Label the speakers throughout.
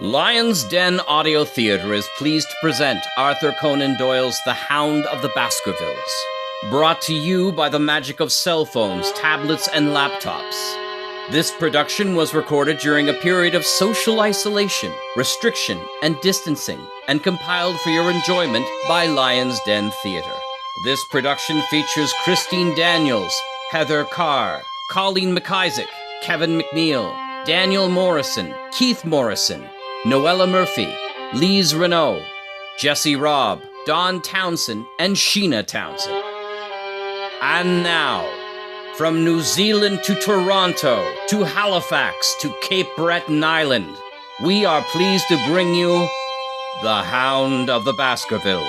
Speaker 1: Lion's Den Audio Theater is pleased to present Arthur Conan Doyle's The Hound of the Baskervilles. Brought to you by the magic of cell phones, tablets, and laptops. This production was recorded during a period of social isolation, restriction, and distancing, and compiled for your enjoyment by Lion's Den Theater. This production features Christine Daniels, Heather Carr, Colleen MacIsaac, Kevin MacNeil, Daniel Morrison, Keith Morrison, Noella Murphy, Lise Renault, Jesse Robb, Don Townsend, and Sheena Townsend. And now, from New Zealand to Toronto, to Halifax, to Cape Breton Island, we are pleased to bring you The Hound of the Baskervilles.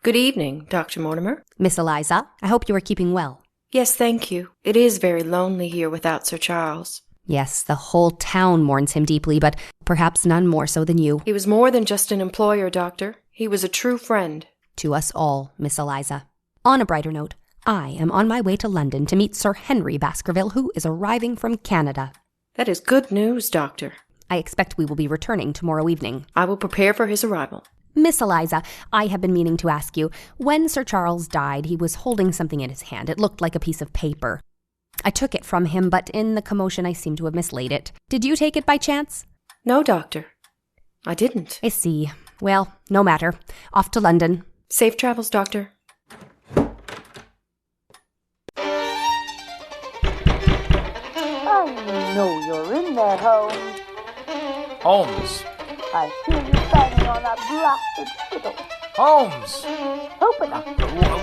Speaker 2: Good evening, Dr. Mortimer.
Speaker 3: Miss Eliza, I hope you are keeping well.
Speaker 2: Yes, thank you. It is very lonely here without Sir Charles.
Speaker 3: Yes, the whole town mourns him deeply, but perhaps none more so than you.
Speaker 2: He was more than just an employer, Doctor. He was a true friend.
Speaker 3: To us all, Miss Eliza. On a brighter note, I am on my way to London to meet Sir Henry Baskerville, who is arriving from Canada.
Speaker 2: That is good news, Doctor.
Speaker 3: I expect we will be returning tomorrow evening.
Speaker 2: I will prepare for his arrival.
Speaker 3: Miss Eliza, I have been meaning to ask you, when Sir Charles died, he was holding something in his hand. It looked like a piece of paper. I took it from him, but in the commotion I seem to have mislaid it. Did you take it by chance?
Speaker 2: No, Doctor. I didn't.
Speaker 3: I see. Well, no matter. Off to London.
Speaker 2: Safe travels, Doctor.
Speaker 4: I know you're in there, Holmes.
Speaker 5: Holmes.
Speaker 4: I hear you banging on that blasted fiddle.
Speaker 5: Holmes!
Speaker 4: Open up.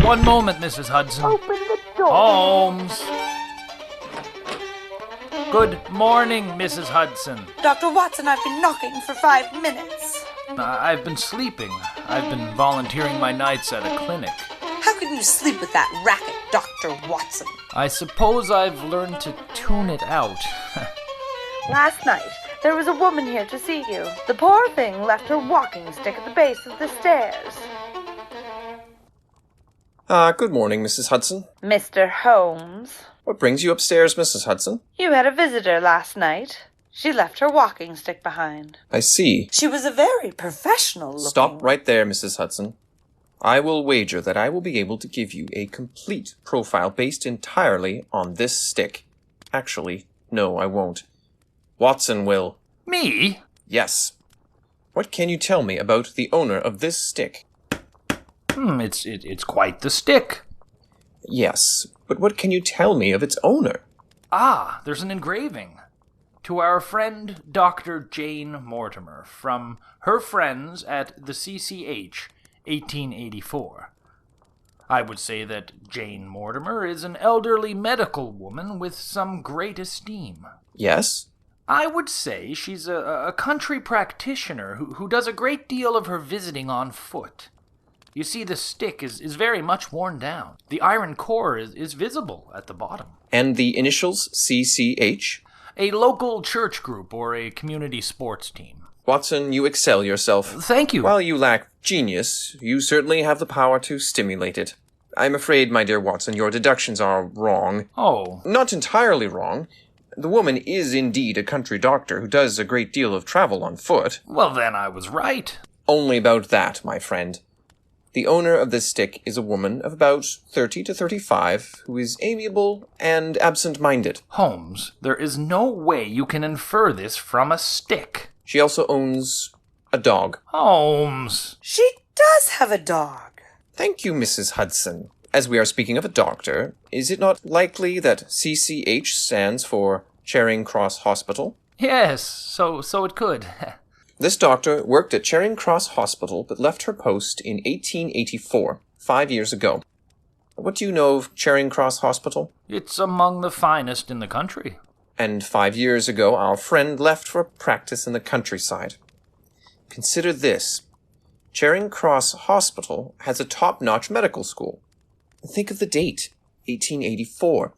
Speaker 5: One moment, Mrs. Hudson.
Speaker 4: Open the door.
Speaker 5: Holmes! Good morning, Mrs. Hudson.
Speaker 6: Dr. Watson, I've been knocking for 5 minutes.
Speaker 5: I've been sleeping. I've been volunteering my nights at a clinic.
Speaker 6: How can you sleep with that racket, Dr. Watson?
Speaker 5: I suppose I've learned to tune it out.
Speaker 4: Last night, there was a woman here to see you. The poor thing left her walking stick at the base of the stairs.
Speaker 7: Good morning, Mrs. Hudson.
Speaker 4: Mr. Holmes.
Speaker 7: What brings you upstairs, Mrs. Hudson?
Speaker 4: You had a visitor last night. She left her walking stick behind.
Speaker 7: I see.
Speaker 6: She was a very professional looking...
Speaker 7: Stop right there, Mrs. Hudson. I will wager that I will be able to give you a complete profile based entirely on this stick. Actually, no, I won't. Watson will.
Speaker 5: Me?
Speaker 7: Yes. What can you tell me about the owner of this stick?
Speaker 5: It's quite the stick.
Speaker 7: Yes, but what can you tell me of its owner?
Speaker 5: Ah, there's an engraving. To our friend Dr. Jane Mortimer, from her friends at the CCH, 1884. I would say that Jane Mortimer is an elderly medical woman with some great esteem.
Speaker 7: Yes?
Speaker 5: I would say she's a country practitioner who does a great deal of her visiting on foot. You see, the stick is very much worn down. The iron core is visible at the bottom.
Speaker 7: And the initials CCH?
Speaker 5: A local church group or a community sports team.
Speaker 7: Watson, you excel yourself.
Speaker 5: Thank you.
Speaker 7: While you lack genius, you certainly have the power to stimulate it. I'm afraid, my dear Watson, your deductions are wrong.
Speaker 5: Oh.
Speaker 7: Not entirely wrong. The woman is indeed a country doctor who does a great deal of travel on foot.
Speaker 5: Well, then I was right.
Speaker 7: Only about that, my friend. The owner of this stick is a woman of about 30 to 35 who is amiable and absent-minded.
Speaker 5: Holmes, there is no way you can infer this from a stick.
Speaker 7: She also owns a dog.
Speaker 5: Holmes.
Speaker 6: She does have a dog.
Speaker 7: Thank you, Mrs. Hudson. As we are speaking of a doctor, is it not likely that CCH stands for Charing Cross Hospital?
Speaker 5: Yes, so it could.
Speaker 7: This doctor worked at Charing Cross Hospital but left her post in 1884, 5 years ago. What do you know of Charing Cross Hospital?
Speaker 5: It's among the finest in the country.
Speaker 7: And 5 years ago, our friend left for a practice in the countryside. Consider this. Charing Cross Hospital has a top-notch medical school. Think of the date, 1884.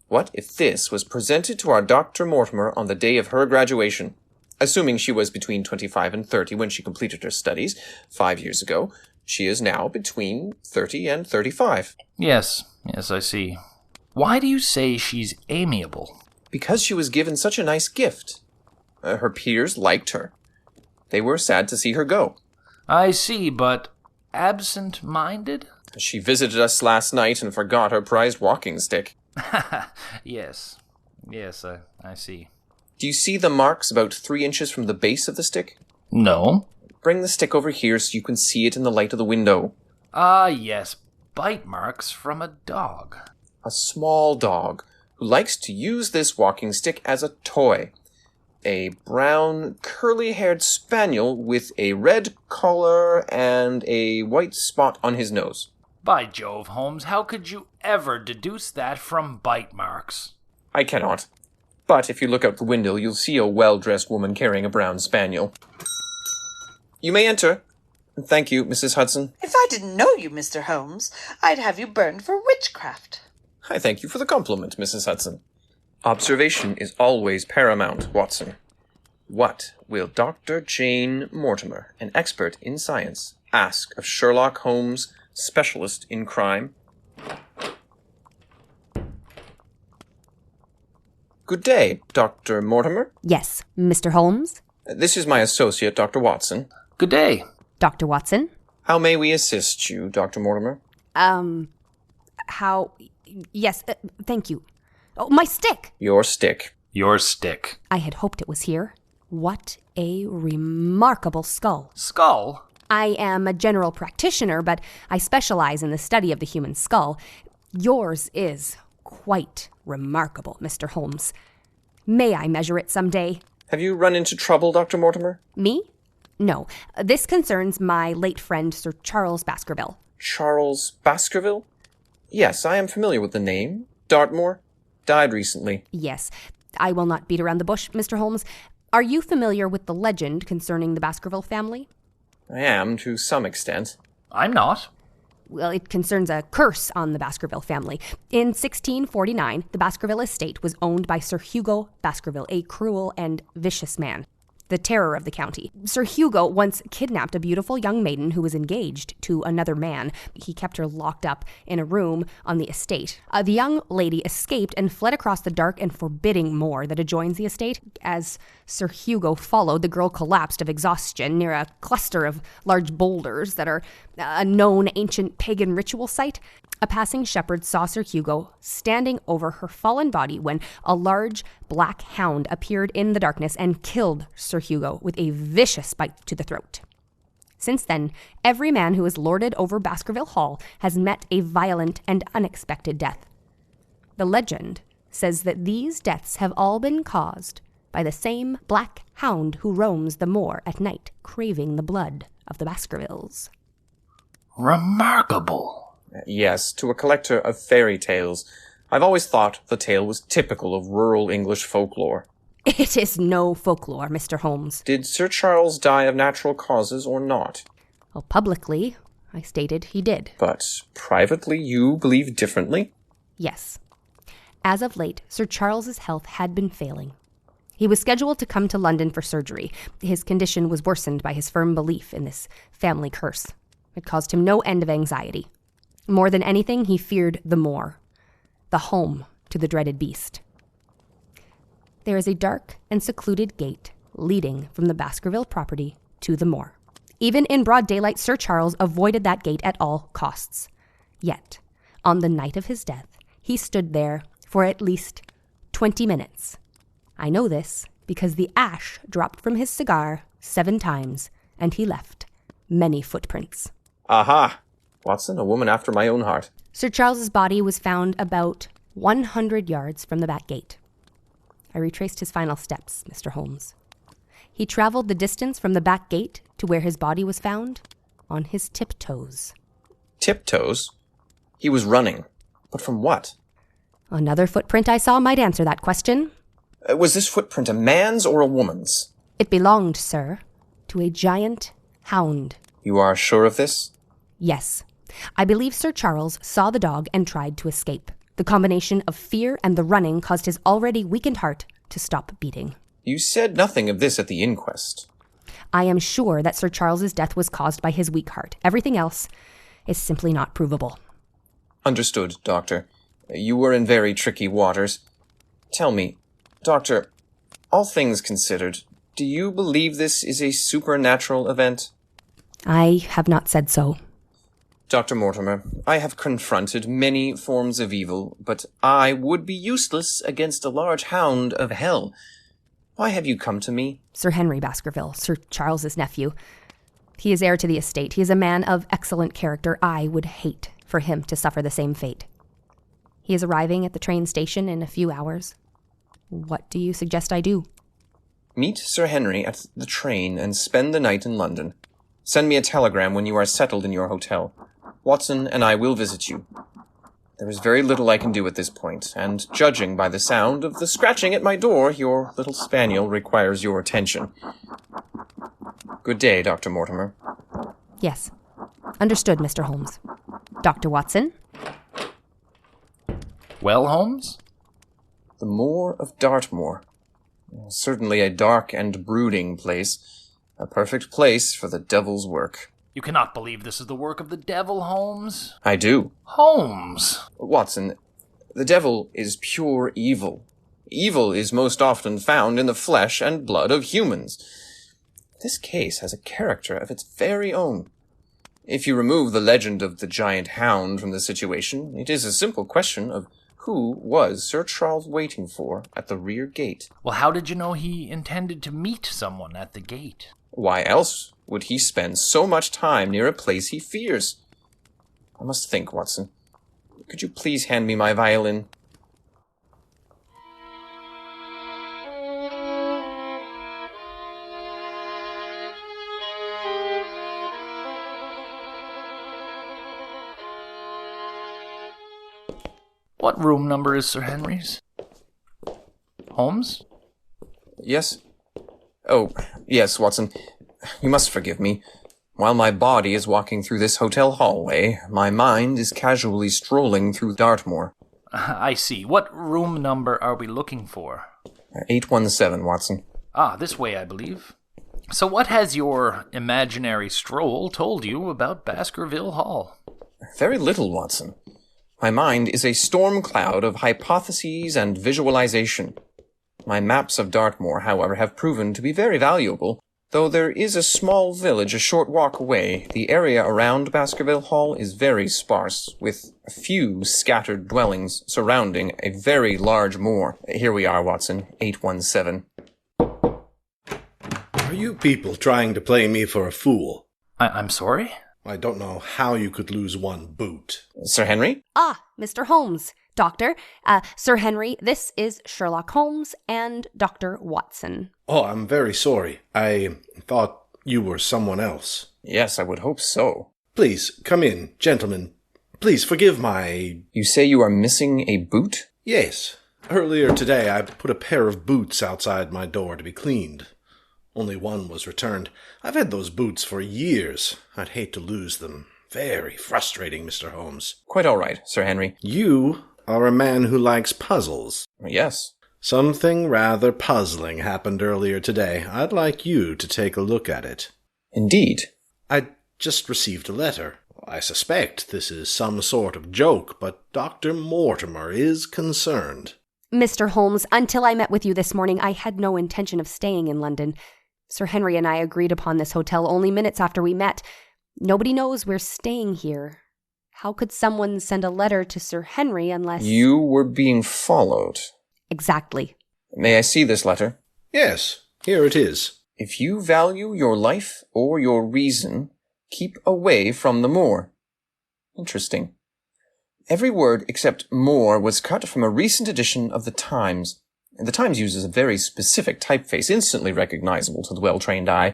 Speaker 7: What if this was presented to our Dr. Mortimer on the day of her graduation? Assuming she was between 25 and 30 when she completed her studies 5 years ago, she is now between 30 and 35.
Speaker 5: Yes, I see. Why do you say she's amiable?
Speaker 7: Because she was given such a nice gift. Her peers liked her. They were sad to see her go.
Speaker 5: I see, but absent-minded?
Speaker 7: She visited us last night and forgot her prized walking stick.
Speaker 5: Yes, I see.
Speaker 7: Do you see the marks about 3 inches from the base of the stick?
Speaker 5: No.
Speaker 7: Bring the stick over here so you can see it in the light of the window.
Speaker 5: Ah, yes, bite marks from a dog.
Speaker 7: A small dog who likes to use this walking stick as a toy. A brown, curly-haired spaniel with a red collar and a white spot on his nose.
Speaker 5: By Jove, Holmes, how could you ever deduce that from bite marks?
Speaker 7: I cannot. But if you look out the window, you'll see a well-dressed woman carrying a brown spaniel. You may enter. Thank you, Mrs. Hudson.
Speaker 6: If I didn't know you, Mr. Holmes, I'd have you burned for witchcraft.
Speaker 7: I thank you for the compliment, Mrs. Hudson. Observation is always paramount, Watson. What will Dr. Jane Mortimer, an expert in science, ask of Sherlock Holmes, specialist in crime? Good day, Dr. Mortimer.
Speaker 3: Yes, Mr. Holmes?
Speaker 7: This is my associate, Dr. Watson.
Speaker 5: Good day.
Speaker 3: Dr. Watson?
Speaker 7: How may we assist you, Dr. Mortimer?
Speaker 3: Yes, thank you. Oh, my stick!
Speaker 7: Your stick.
Speaker 5: Your stick.
Speaker 3: I had hoped it was here. What a remarkable skull.
Speaker 5: Skull?
Speaker 3: I am a general practitioner, but I specialize in the study of the human skull. Yours is quite remarkable, Mr. Holmes. May I measure it someday?
Speaker 7: Have you run into trouble, Dr. Mortimer?
Speaker 3: Me? No. This concerns my late friend, Sir Charles Baskerville.
Speaker 7: Charles Baskerville? Yes, I am familiar with the name. Dartmoor. Died recently.
Speaker 3: Yes. I will not beat around the bush, Mr. Holmes. Are you familiar with the legend concerning the Baskerville family?
Speaker 7: I am, to some extent.
Speaker 5: I'm not.
Speaker 3: Well, it concerns a curse on the Baskerville family. In 1649, the Baskerville estate was owned by Sir Hugo Baskerville, a cruel and vicious man, the terror of the county. Sir Hugo once kidnapped a beautiful young maiden who was engaged to another man. He kept her locked up in a room on the estate. The young lady escaped and fled across the dark and forbidding moor that adjoins the estate. As Sir Hugo followed, the girl collapsed of exhaustion near a cluster of large boulders that are a known ancient pagan ritual site. A passing shepherd saw Sir Hugo standing over her fallen body when a large black hound appeared in the darkness and killed Sir Hugo with a vicious bite to the throat. Since then, every man who has lorded over Baskerville Hall has met a violent and unexpected death. The legend says that these deaths have all been caused by the same black hound who roams the moor at night, craving the blood of the Baskervilles.
Speaker 5: Remarkable.
Speaker 7: Yes, to a collector of fairy tales. I've always thought the tale was typical of rural English folklore.
Speaker 3: It is no folklore, Mr. Holmes.
Speaker 7: Did Sir Charles die of natural causes or not?
Speaker 3: Well, publicly, I stated he did.
Speaker 7: But privately, you believe differently?
Speaker 3: Yes. As of late, Sir Charles's health had been failing. He was scheduled to come to London for surgery. His condition was worsened by his firm belief in this family curse. It caused him no end of anxiety. More than anything, he feared the moor, the home to the dreaded beast. There is a dark and secluded gate leading from the Baskerville property to the moor. Even in broad daylight, Sir Charles avoided that gate at all costs. Yet, on the night of his death, he stood there for at least 20 minutes. I know this because the ash dropped from his cigar 7 times, and he left many footprints.
Speaker 7: Aha! Watson, a woman after my own heart.
Speaker 3: Sir Charles's body was found about 100 yards from the back gate. I retraced his final steps, Mr. Holmes. He traveled the distance from the back gate to where his body was found on his tiptoes.
Speaker 7: Tiptoes? He was running. But from what?
Speaker 3: Another footprint I saw might answer that question.
Speaker 7: Was this footprint a man's or a woman's?
Speaker 3: It belonged, sir, to a giant hound.
Speaker 7: You are sure of this?
Speaker 3: Yes. I believe Sir Charles saw the dog and tried to escape. The combination of fear and the running caused his already weakened heart to stop beating.
Speaker 7: You said nothing of this at the inquest.
Speaker 3: I am sure that Sir Charles's death was caused by his weak heart. Everything else is simply not provable.
Speaker 7: Understood, Doctor. You were in very tricky waters. Tell me, Doctor, all things considered, do you believe this is a supernatural event?
Speaker 3: I have not said so.
Speaker 7: Dr. Mortimer, I have confronted many forms of evil, but I would be useless against a large hound of hell. Why have you come to me?
Speaker 3: Sir Henry Baskerville, Sir Charles's nephew. He is heir to the estate. He is a man of excellent character. I would hate for him to suffer the same fate. He is arriving at the train station in a few hours. What do you suggest I do?
Speaker 7: Meet Sir Henry at the train and spend the night in London. Send me a telegram when you are settled in your hotel. Watson and I will visit you. There is very little I can do at this point, and judging by the sound of the scratching at my door, your little spaniel requires your attention. Good day, Dr. Mortimer.
Speaker 3: Yes. Understood, Mr. Holmes. Dr. Watson?
Speaker 5: Well, Holmes?
Speaker 7: The Moor of Dartmoor. Certainly a dark and brooding place. A perfect place for the devil's work.
Speaker 5: You cannot believe this is the work of the devil, Holmes?
Speaker 7: I do.
Speaker 5: Holmes!
Speaker 7: Watson, the devil is pure evil. Evil is most often found in the flesh and blood of humans. This case has a character of its very own. If you remove the legend of the giant hound from the situation, it is a simple question of who was Sir Charles waiting for at the rear gate.
Speaker 5: Well, how did you know he intended to meet someone at the gate?
Speaker 7: Why else would he spend so much time near a place he fears? I must think, Watson. Could you please hand me my violin?
Speaker 5: What room number is Sir Henry's? Holmes?
Speaker 7: Yes? Oh, yes, Watson. You must forgive me. While my body is walking through this hotel hallway, my mind is casually strolling through Dartmoor.
Speaker 5: I see. What room number are we looking for?
Speaker 7: 817, Watson.
Speaker 5: Ah, this way, I believe. So what has your imaginary stroll told you about Baskerville Hall?
Speaker 7: Very little, Watson. My mind is a storm cloud of hypotheses and visualization. My maps of Dartmoor, however, have proven to be very valuable. Though there is a small village a short walk away, the area around Baskerville Hall is very sparse, with a few scattered dwellings surrounding a very large moor. Here we are, Watson, 817.
Speaker 8: Are you people trying to play me for a fool?
Speaker 5: I'm sorry?
Speaker 8: I don't know how you could lose one boot.
Speaker 7: Sir Henry?
Speaker 3: Ah, Mr. Holmes. Doctor, Sir Henry, this is Sherlock Holmes and Dr. Watson.
Speaker 8: Oh, I'm very sorry. I thought you were someone else.
Speaker 7: Yes, I would hope so.
Speaker 8: Please, come in, gentlemen. Please forgive my...
Speaker 7: You say you are missing a boot?
Speaker 8: Yes. Earlier today, I put a pair of boots outside my door to be cleaned. Only one was returned. I've had those boots for years. I'd hate to lose them. Very frustrating, Mr. Holmes.
Speaker 7: Quite all right, Sir Henry.
Speaker 8: You are a man who likes puzzles.
Speaker 7: Yes.
Speaker 8: Something rather puzzling happened earlier today. I'd like you to take a look at it.
Speaker 7: Indeed.
Speaker 8: I just received a letter. I suspect this is some sort of joke, but Dr. Mortimer is concerned.
Speaker 3: Mr. Holmes, until I met with you this morning, I had no intention of staying in London. Sir Henry and I agreed upon this hotel only minutes after we met. Nobody knows we're staying here. How could someone send a letter to Sir Henry unless...
Speaker 7: You were being followed.
Speaker 3: Exactly.
Speaker 7: May I see this letter?
Speaker 8: Yes, here it is.
Speaker 7: If you value your life or your reason, keep away from the moor. Interesting. Every word except more was cut from a recent edition of the Times. The Times uses a very specific typeface, instantly recognizable to the well-trained eye.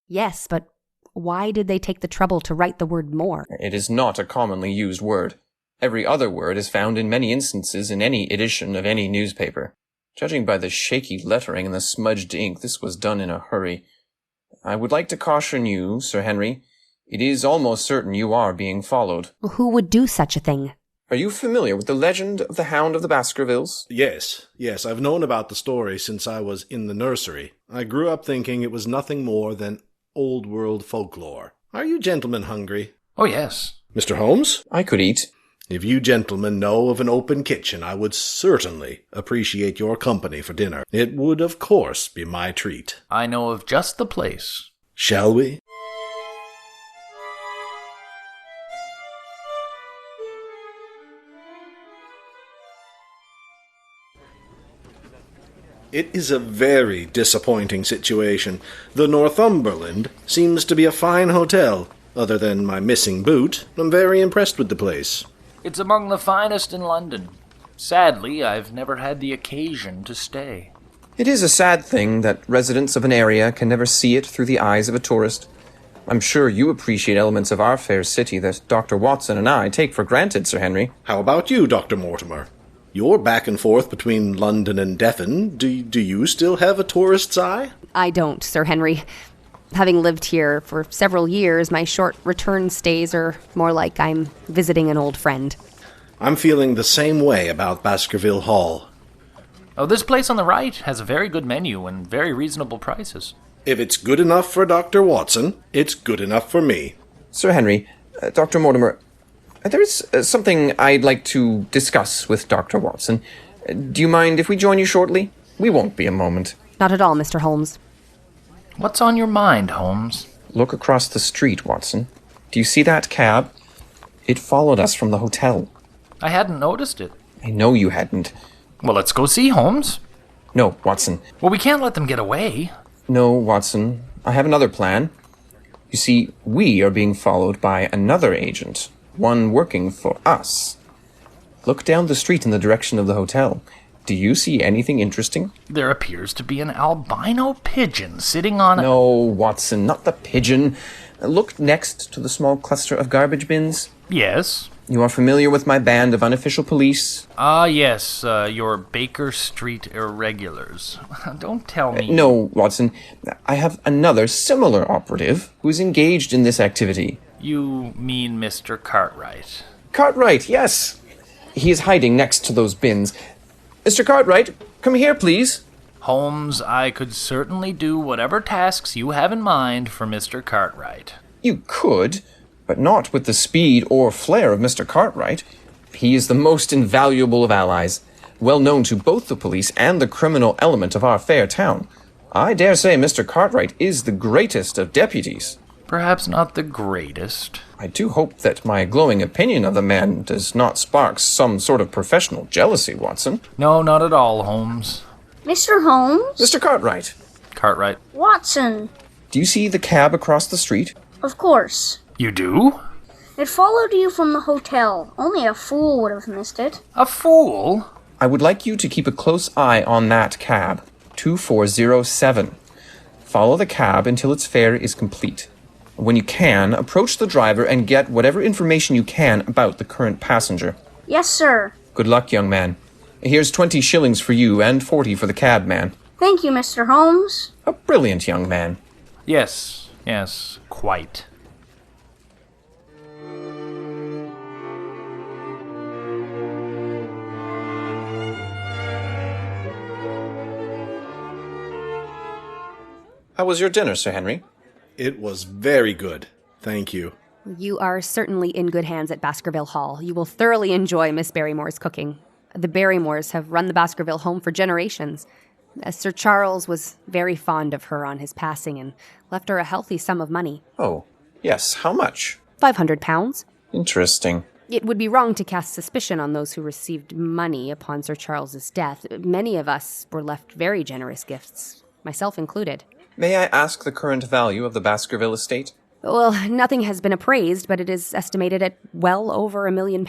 Speaker 3: Yes, but why did they take the trouble to write the word more?
Speaker 7: It is not a commonly used word. Every other word is found in many instances in any edition of any newspaper. Judging by the shaky lettering and the smudged ink, this was done in a hurry. I would like to caution you, Sir Henry. It is almost certain you are being followed.
Speaker 3: Who would do such a thing?
Speaker 7: Are you familiar with the legend of the Hound of the Baskervilles?
Speaker 8: Yes, I've known about the story since I was in the nursery. I grew up thinking it was nothing more than old-world folklore. Are you gentlemen hungry?
Speaker 5: Oh, yes.
Speaker 8: Mr. Holmes?
Speaker 7: I could eat.
Speaker 8: If you gentlemen know of an open kitchen, I would certainly appreciate your company for dinner. It would, of course, be my treat.
Speaker 5: I know of just the place.
Speaker 8: Shall we? It is a very disappointing situation. The Northumberland seems to be a fine hotel. Other than my missing boot, I'm very impressed with the place.
Speaker 5: It's among the finest in London. Sadly, I've never had the occasion to stay.
Speaker 7: It is a sad thing that residents of an area can never see it through the eyes of a tourist. I'm sure you appreciate elements of our fair city that Dr. Watson and I take for granted, Sir Henry.
Speaker 8: How about you, Dr. Mortimer? You're back and forth between London and Devon. Do you still have a tourist's eye?
Speaker 3: I don't, Sir Henry. Having lived here for several years, my short return stays are more like I'm visiting an old friend.
Speaker 8: I'm feeling the same way about Baskerville Hall.
Speaker 5: Oh, this place on the right has a very good menu and very reasonable prices.
Speaker 8: If it's good enough for Dr. Watson, it's good enough for me.
Speaker 7: Sir Henry, Dr. Mortimer, there is something I'd like to discuss with Dr. Watson. Do you mind if we join you shortly? We won't be a moment.
Speaker 3: Not at all, Mr. Holmes.
Speaker 5: What's on your mind, Holmes?
Speaker 7: Look across the street, Watson. Do you see that cab? It followed us from the hotel.
Speaker 5: I hadn't noticed it.
Speaker 7: I know you hadn't.
Speaker 5: Well, let's go see, Holmes.
Speaker 7: No, Watson.
Speaker 5: Well, we can't let them get away.
Speaker 7: No, Watson. I have another plan. You see, we are being followed by another agent, one working for us. Look down the street in the direction of the hotel. Do you see anything interesting?
Speaker 5: There appears to be an albino pigeon sitting on a...
Speaker 7: No, Watson, not the pigeon. Look next to the small cluster of garbage bins.
Speaker 5: Yes.
Speaker 7: You are familiar with my band of unofficial police?
Speaker 5: Ah, yes, your Baker Street Irregulars. Don't tell me...
Speaker 7: No, Watson. I have another similar operative who is engaged in this activity.
Speaker 5: You mean Mr. Cartwright?
Speaker 7: Cartwright, yes. He is hiding next to those bins. Mr. Cartwright, come here, please.
Speaker 5: Holmes, I could certainly do whatever tasks you have in mind for Mr. Cartwright.
Speaker 7: You could, but not with the speed or flair of Mr. Cartwright. He is the most invaluable of allies, well known to both the police and the criminal element of our fair town. I dare say Mr. Cartwright is the greatest of deputies.
Speaker 5: Perhaps not the greatest.
Speaker 7: I do hope that my glowing opinion of the man does not spark some sort of professional jealousy, Watson.
Speaker 5: No, not at all, Holmes.
Speaker 9: Mr. Holmes?
Speaker 7: Mr. Cartwright.
Speaker 5: Cartwright.
Speaker 9: Watson.
Speaker 7: Do you see the cab across the street?
Speaker 9: Of course.
Speaker 5: You do?
Speaker 9: It followed you from the hotel. Only a fool would have missed it.
Speaker 5: A fool?
Speaker 7: I would like you to keep a close eye on that cab. 2407. Follow the cab until its fare is complete. When you can, approach the driver and get whatever information you can about the current passenger.
Speaker 9: Yes, sir.
Speaker 7: Good luck, young man. Here's 20 shillings for you and 40 for the cabman.
Speaker 9: Thank you, Mr. Holmes.
Speaker 7: A brilliant young man.
Speaker 5: Yes, quite.
Speaker 7: How was your dinner, Sir Henry?
Speaker 8: It was very good. Thank you.
Speaker 3: You are certainly in good hands at Baskerville Hall. You will thoroughly enjoy Miss Barrymore's cooking. The Barrymores have run the Baskerville home for generations. Sir Charles was very fond of her on his passing and left her a healthy sum of money.
Speaker 7: Oh, yes. How much?
Speaker 3: £500.
Speaker 7: Interesting.
Speaker 3: It would be wrong to cast suspicion on those who received money upon Sir Charles's death. Many of us were left very generous gifts, myself included.
Speaker 7: May I ask the current value of the Baskerville estate?
Speaker 3: Well, nothing has been appraised, but it is estimated at well over £1 million.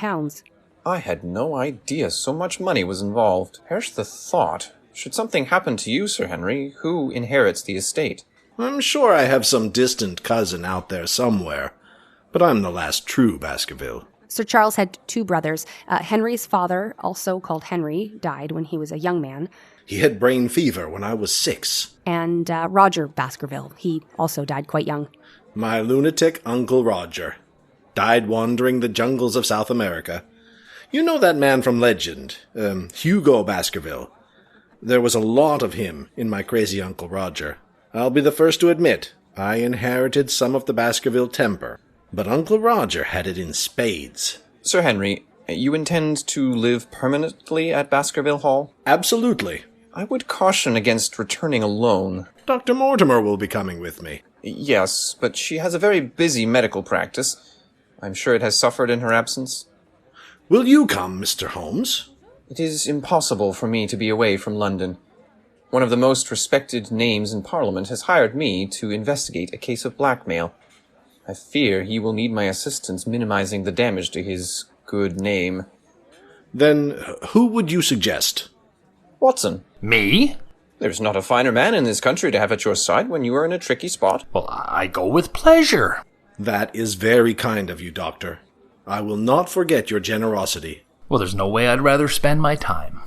Speaker 7: I had no idea so much money was involved. Perish the thought. Should something happen to you, Sir Henry, who inherits the estate?
Speaker 8: I'm sure I have some distant cousin out there somewhere, but I'm the last true Baskerville.
Speaker 3: Sir Charles had 2 brothers. Henry's father, also called Henry, died when he was a young man.
Speaker 8: He had brain fever when I was 6.
Speaker 3: And Roger Baskerville. He also died quite young.
Speaker 8: My lunatic Uncle Roger. Died wandering the jungles of South America. You know that man from legend, Hugo Baskerville. There was a lot of him in my crazy Uncle Roger. I'll be the first to admit, I inherited some of the Baskerville temper. But Uncle Roger had it in spades.
Speaker 7: Sir Henry, you intend to live permanently at Baskerville Hall?
Speaker 8: Absolutely.
Speaker 7: I would caution against returning alone.
Speaker 8: Dr. Mortimer will be coming with me.
Speaker 7: Yes, but she has a very busy medical practice. I'm sure it has suffered in her absence.
Speaker 8: Will you come, Mr. Holmes?
Speaker 7: It is impossible for me to be away from London. One of the most respected names in Parliament has hired me to investigate a case of blackmail. I fear he will need my assistance minimizing the damage to his good name.
Speaker 8: Then who would you suggest?
Speaker 7: Watson.
Speaker 5: Me?
Speaker 7: There's not a finer man in this country to have at your side when you are in a tricky spot.
Speaker 5: Well, I go with pleasure.
Speaker 8: That is very kind of you, Doctor. I will not forget your generosity.
Speaker 5: Well, there's no way I'd rather spend my time.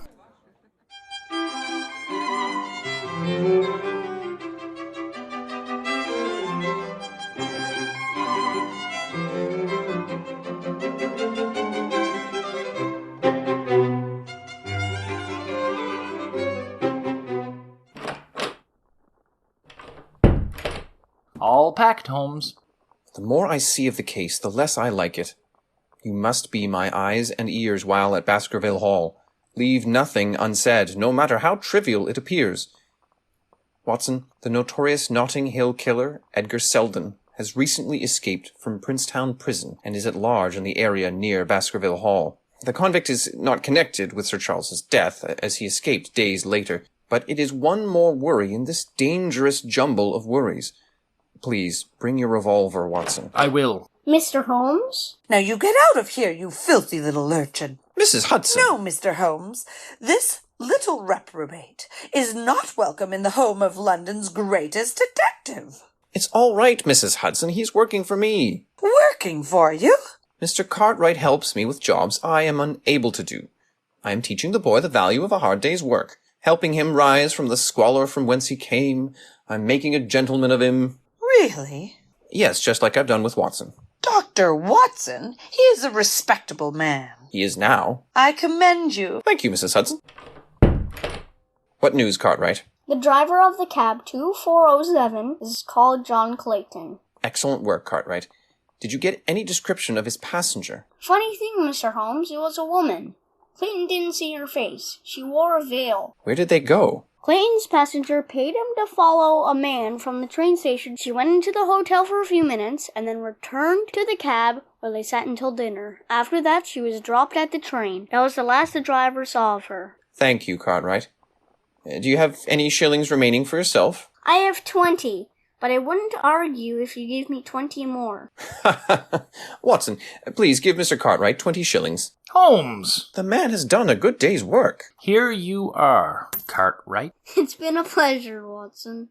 Speaker 5: All packed, Holmes.
Speaker 7: The more I see of the case, the less I like it. You must be my eyes and ears while at Baskerville Hall. Leave nothing unsaid, no matter how trivial it appears. Watson, the notorious Notting Hill killer, Edgar Selden, has recently escaped from Princetown Prison and is at large in the area near Baskerville Hall. The convict is not connected with Sir Charles's death, as he escaped days later, but it is one more worry in this dangerous jumble of worries. Please, bring your revolver, Watson.
Speaker 5: I will.
Speaker 9: Mr. Holmes?
Speaker 6: Now you get out of here, you filthy little urchin.
Speaker 7: Mrs. Hudson!
Speaker 6: No, Mr. Holmes. This little reprobate is not welcome in the home of London's greatest detective.
Speaker 7: It's all right, Mrs. Hudson. He's working for me.
Speaker 6: Working for you?
Speaker 7: Mr. Cartwright helps me with jobs I am unable to do. I am teaching the boy the value of a hard day's work, helping him rise from the squalor from whence he came. I'm making a gentleman of him.
Speaker 6: Really?
Speaker 7: Yes, just like I've done with Watson.
Speaker 6: Dr. Watson? He is a respectable man.
Speaker 7: He is now.
Speaker 6: I commend you.
Speaker 7: Thank you, Mrs. Hudson. What news, Cartwright?
Speaker 9: The driver of the cab 2407 is called John Clayton.
Speaker 7: Excellent work, Cartwright. Did you get any description of his passenger?
Speaker 9: Funny thing, Mr. Holmes, it was a woman. Clayton didn't see her face. She wore a veil.
Speaker 7: Where did they go?
Speaker 9: Clayton's passenger paid him to follow a man from the train station. She went into the hotel for a few minutes and then returned to the cab where they sat until dinner. After that, she was dropped at the train. That was the last the driver saw of her.
Speaker 7: Thank you, Cartwright. Do you have any shillings remaining for yourself?
Speaker 9: I have 20, but I wouldn't argue if you gave me 20 more.
Speaker 7: Watson, please give Mr. Cartwright 20 shillings.
Speaker 5: Holmes!
Speaker 7: The man has done a good day's work.
Speaker 5: Here you are, Cartwright.
Speaker 9: It's been a pleasure, Watson.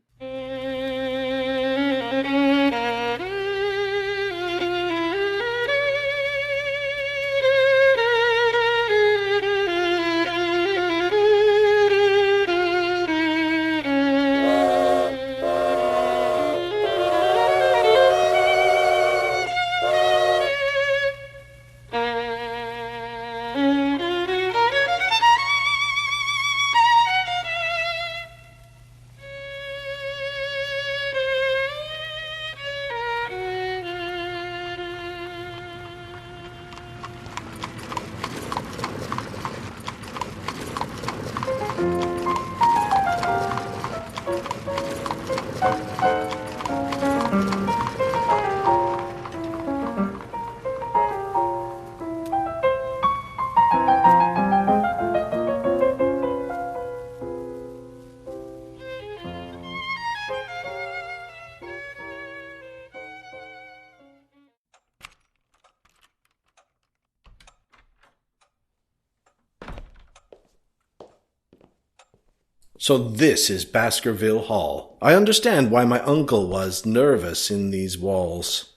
Speaker 8: So this is Baskerville Hall. I understand why my uncle was nervous in these walls.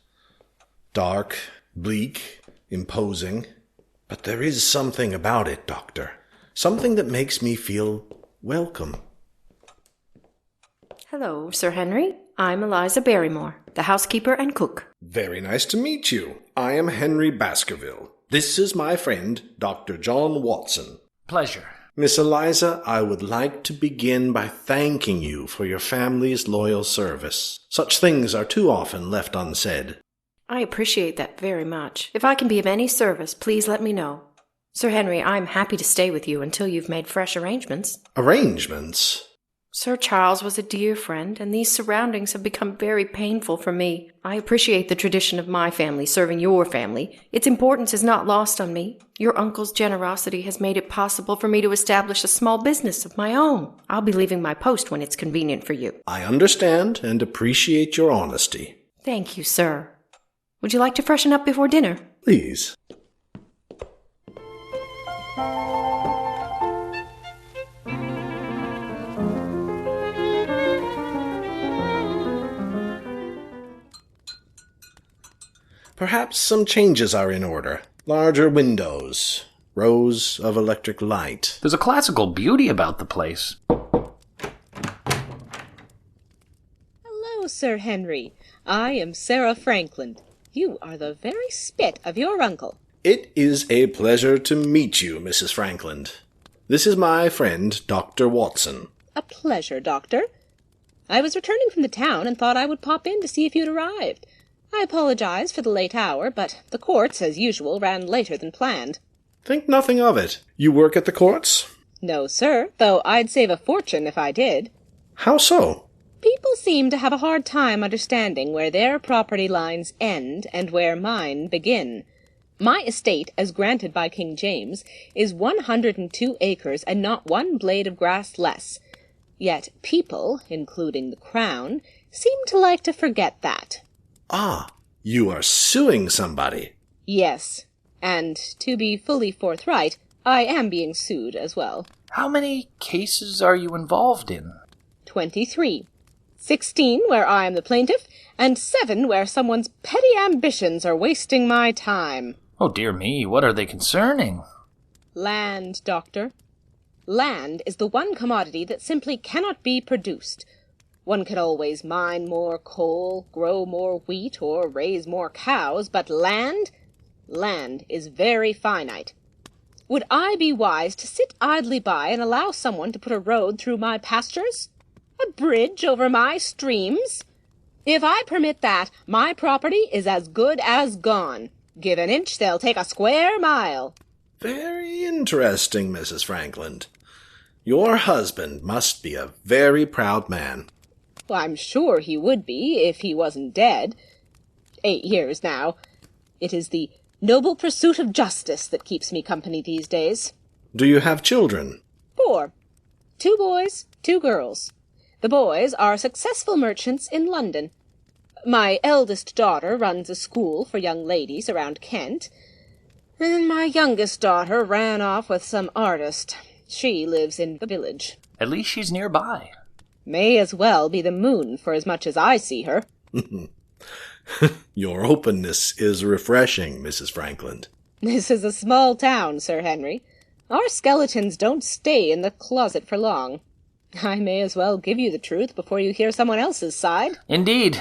Speaker 8: Dark, bleak, imposing. But there is something about it, Doctor. Something that makes me feel welcome.
Speaker 2: Hello, Sir Henry. I'm Eliza Barrymore, the housekeeper and cook.
Speaker 8: Very nice to meet you. I am Henry Baskerville. This is my friend, Dr. John Watson.
Speaker 5: Pleasure.
Speaker 8: Miss Eliza, I would like to begin by thanking you for your family's loyal service. Such things are too often left unsaid.
Speaker 2: I appreciate that very much. If I can be of any service, please let me know. Sir Henry, I'm happy to stay with you until you've made fresh arrangements.
Speaker 8: Arrangements?
Speaker 2: Sir Charles was a dear friend, and these surroundings have become very painful for me. I appreciate the tradition of my family serving your family. Its importance is not lost on me. Your uncle's generosity has made it possible for me to establish a small business of my own. I'll be leaving my post when it's convenient for you.
Speaker 8: I understand and appreciate your honesty.
Speaker 2: Thank you, sir. Would you like to freshen up before dinner?
Speaker 8: Please. Perhaps some changes are in order. Larger windows, rows of electric light.
Speaker 5: There's a classical beauty about the place.
Speaker 10: Hello, Sir Henry. I am Sarah Frankland. You are the very spit of your uncle.
Speaker 8: It is a pleasure to meet you, Mrs. Frankland. This is my friend, Dr. Watson.
Speaker 10: A pleasure, Doctor. I was returning from the town and thought I would pop in to see if you'd arrived. I apologize for the late hour, but the courts, as usual, ran later than planned.
Speaker 8: Think nothing of it. You work at the courts?
Speaker 10: No, sir, though I'd save a fortune if I did.
Speaker 8: How so?
Speaker 10: People seem to have a hard time understanding where their property lines end and where mine begin. My estate, as granted by King James, is 102 acres and not one blade of grass less. Yet people, including the Crown, seem to like to forget that.
Speaker 8: Ah, you are suing somebody.
Speaker 10: Yes, and to be fully forthright, I am being sued as well.
Speaker 5: How many cases are you involved in?
Speaker 10: 23. 16 where I am the plaintiff, and 7 where someone's petty ambitions are wasting my time.
Speaker 5: Oh, dear me, what are they concerning?
Speaker 10: Land, Doctor. Land is the one commodity that simply cannot be produced. One can always mine more coal, grow more wheat, or raise more cows, but land is very finite. Would I be wise to sit idly by and allow someone to put a road through my pastures? A bridge over my streams? If I permit that, my property is as good as gone. Give an inch, they'll take a square mile.
Speaker 8: Very interesting, Mrs. Frankland. Your husband must be a very proud man.
Speaker 10: Well, I'm sure he would be if he wasn't dead. 8 years now. It is the noble pursuit of justice that keeps me company these days.
Speaker 8: Do you have children?
Speaker 10: 4. 2 boys, 2 girls. The boys are successful merchants in London. My eldest daughter runs a school for young ladies around Kent, and my youngest daughter ran off with some artist. She lives in the village.
Speaker 5: At least she's nearby.
Speaker 10: May as well be the moon for as much as I see her.
Speaker 8: Your openness is refreshing, Mrs. Frankland.
Speaker 10: This is a small town, Sir Henry. Our skeletons don't stay in the closet for long. I may as well give you the truth before you hear someone else's side.
Speaker 5: Indeed.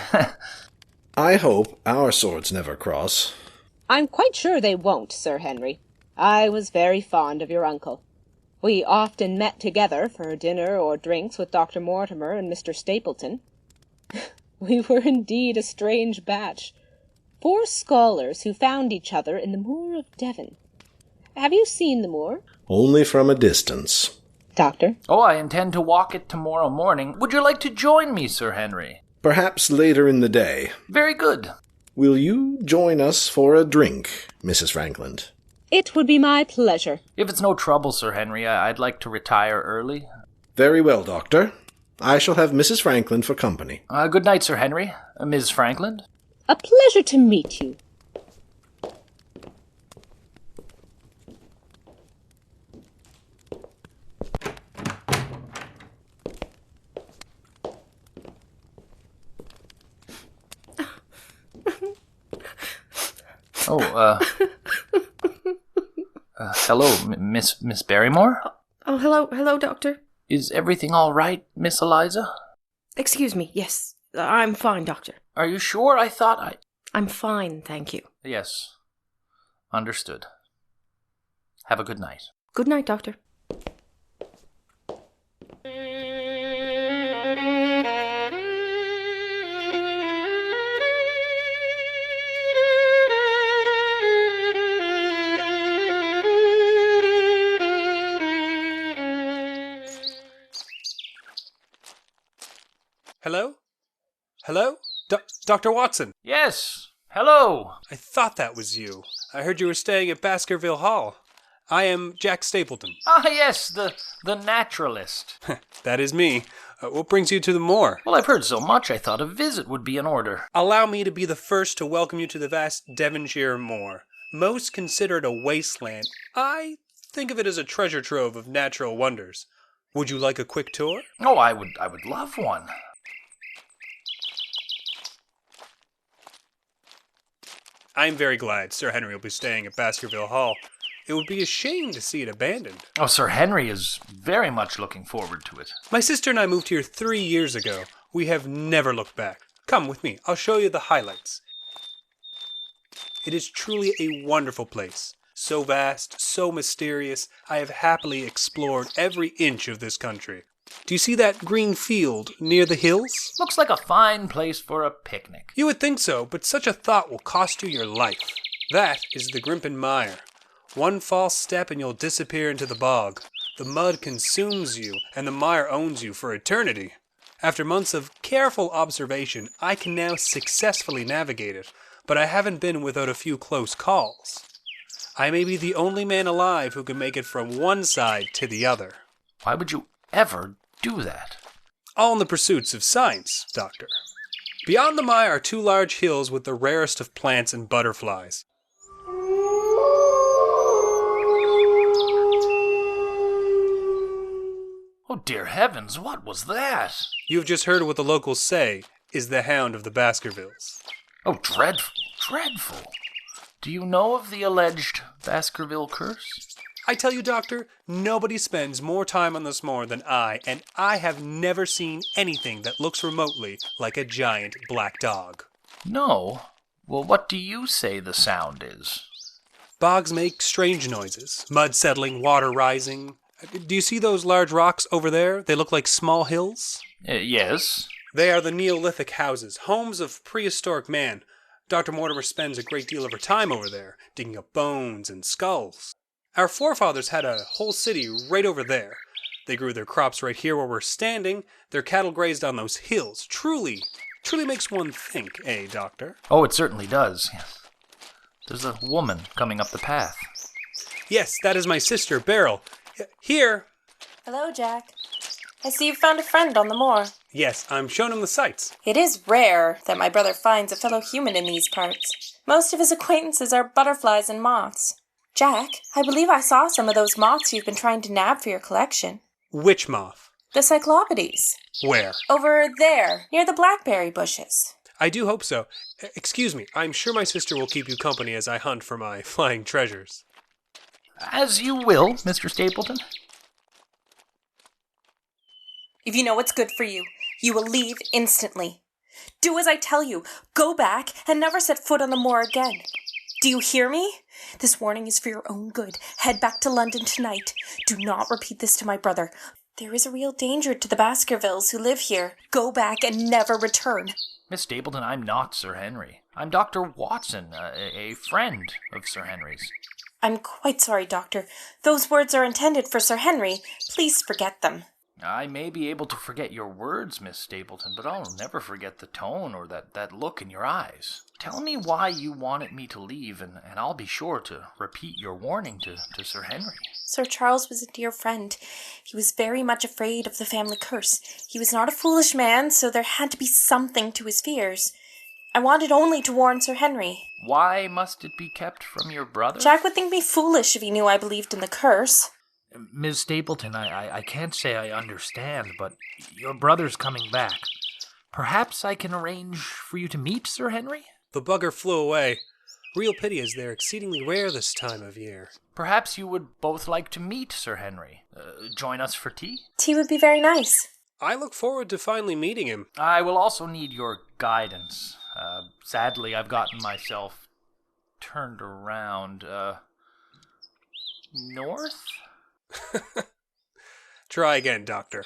Speaker 8: I hope our swords never cross.
Speaker 10: I'm quite sure they won't, Sir Henry. I was very fond of your uncle. We often met together for dinner or drinks with Dr. Mortimer and Mr. Stapleton. We were indeed a strange batch. 4 scholars who found each other in the moor of Devon. Have you seen the moor?
Speaker 8: Only from a distance.
Speaker 10: Doctor?
Speaker 5: Oh, I intend to walk it tomorrow morning. Would you like to join me, Sir Henry?
Speaker 8: Perhaps later in the day.
Speaker 5: Very good.
Speaker 8: Will you join us for a drink, Mrs. Frankland?
Speaker 10: It would be my pleasure.
Speaker 5: If it's no trouble, Sir Henry, I'd like to retire early.
Speaker 8: Very well, Doctor. I shall have Mrs. Frankland for company.
Speaker 5: Good night, Sir Henry. Ms. Frankland?
Speaker 10: A pleasure to meet you.
Speaker 5: Hello, Miss Barrymore?
Speaker 2: Oh, hello, Doctor.
Speaker 5: Is everything all right, Miss Eliza?
Speaker 2: Excuse me, yes. I'm fine, Doctor.
Speaker 5: Are you sure? I thought
Speaker 2: I'm fine, thank you.
Speaker 5: Yes. Understood. Have a good night.
Speaker 2: Good night, Doctor.
Speaker 11: Hello? Hello? Dr. Watson?
Speaker 5: Yes. Hello.
Speaker 11: I thought that was you. I heard you were staying at Baskerville Hall. I am Jack Stapleton.
Speaker 5: Ah, yes, the naturalist.
Speaker 11: That is me. What brings you to the moor?
Speaker 5: Well, I've heard so much, I thought a visit would be in order.
Speaker 11: Allow me to be the first to welcome you to the vast Devonshire moor. Most considered a wasteland, I think of it as a treasure trove of natural wonders. Would you like a quick tour?
Speaker 5: Oh, I would love one.
Speaker 11: I'm very glad Sir Henry will be staying at Baskerville Hall. It would be a shame to see it abandoned.
Speaker 5: Oh, Sir Henry is very much looking forward to it.
Speaker 11: My sister and I moved here 3 years ago. We have never looked back. Come with me. I'll show you the highlights. It is truly a wonderful place. So vast, so mysterious, I have happily explored every inch of this country. Do you see that green field near the hills?
Speaker 5: Looks like a fine place for a picnic.
Speaker 11: You would think so, but such a thought will cost you your life. That is the Grimpen Mire. One false step and you'll disappear into the bog. The mud consumes you, and the mire owns you for eternity. After months of careful observation, I can now successfully navigate it, but I haven't been without a few close calls. I may be the only man alive who can make it from one side to the other.
Speaker 5: Why would you ever do that?
Speaker 11: All in the pursuits of science, Doctor. Beyond the mire are 2 large hills with the rarest of plants and butterflies.
Speaker 5: Oh, dear heavens, what was that?
Speaker 11: You've just heard what the locals say is the Hound of the Baskervilles.
Speaker 5: Oh, dreadful, dreadful. Do you know of the alleged Baskerville curse?
Speaker 11: I tell you, Doctor, nobody spends more time on this moor than I, and I have never seen anything that looks remotely like a giant black dog.
Speaker 5: No? Well, what do you say the sound is?
Speaker 11: Bogs make strange noises. Mud settling, water rising. Do you see those large rocks over there? They look like small hills.
Speaker 5: Yes.
Speaker 11: They are the Neolithic houses, homes of prehistoric man. Dr. Mortimer spends a great deal of her time over there, digging up bones and skulls. Our forefathers had a whole city right over there. They grew their crops right here where we're standing. Their cattle grazed on those hills. Truly makes one think, eh, Doctor?
Speaker 5: Oh, it certainly does. There's a woman coming up the path.
Speaker 11: Yes, that is my sister, Beryl. Here.
Speaker 12: Hello, Jack. I see you've found a friend on the moor.
Speaker 11: Yes, I'm showing him the sights.
Speaker 12: It is rare that my brother finds a fellow human in these parts. Most of his acquaintances are butterflies and moths. Jack, I believe I saw some of those moths you've been trying to nab for your collection.
Speaker 11: Which moth?
Speaker 12: The Cyclopides.
Speaker 11: Where?
Speaker 12: Over there, near the blackberry bushes.
Speaker 11: I do hope so. Excuse me, I'm sure my sister will keep you company as I hunt for my flying treasures.
Speaker 5: As you will, Mr. Stapleton.
Speaker 12: If you know what's good for you, you will leave instantly. Do as I tell you. Go back and never set foot on the moor again. Do you hear me? This warning is for your own good. Head back to London tonight. Do not repeat this to my brother. There is a real danger to the Baskervilles who live here. Go back and never return.
Speaker 5: Miss Stapleton, I'm not Sir Henry. I'm Dr. Watson, a friend of Sir Henry's.
Speaker 12: I'm quite sorry, Doctor. Those words are intended for Sir Henry. Please forget them.
Speaker 5: I may be able to forget your words, Miss Stapleton, but I'll never forget the tone or that look in your eyes. Tell me why you wanted me to leave, and I'll be sure to repeat your warning to Sir Henry.
Speaker 12: Sir Charles was a dear friend. He was very much afraid of the family curse. He was not a foolish man, so there had to be something to his fears. I wanted only to warn Sir Henry.
Speaker 5: Why must it be kept from your brother?
Speaker 12: Jack would think me foolish if he knew I believed in the curse.
Speaker 5: Miss Stapleton, I can't say I understand, but your brother's coming back. Perhaps I can arrange for you to meet Sir Henry?
Speaker 11: The bugger flew away. Real pity as they're exceedingly rare this time of year.
Speaker 5: Perhaps you would both like to meet Sir Henry. Join us for tea?
Speaker 12: Tea would be very nice.
Speaker 11: I look forward to finally meeting him.
Speaker 5: I will also need your guidance. Sadly, I've gotten myself turned around. North?
Speaker 11: Try again, Doctor.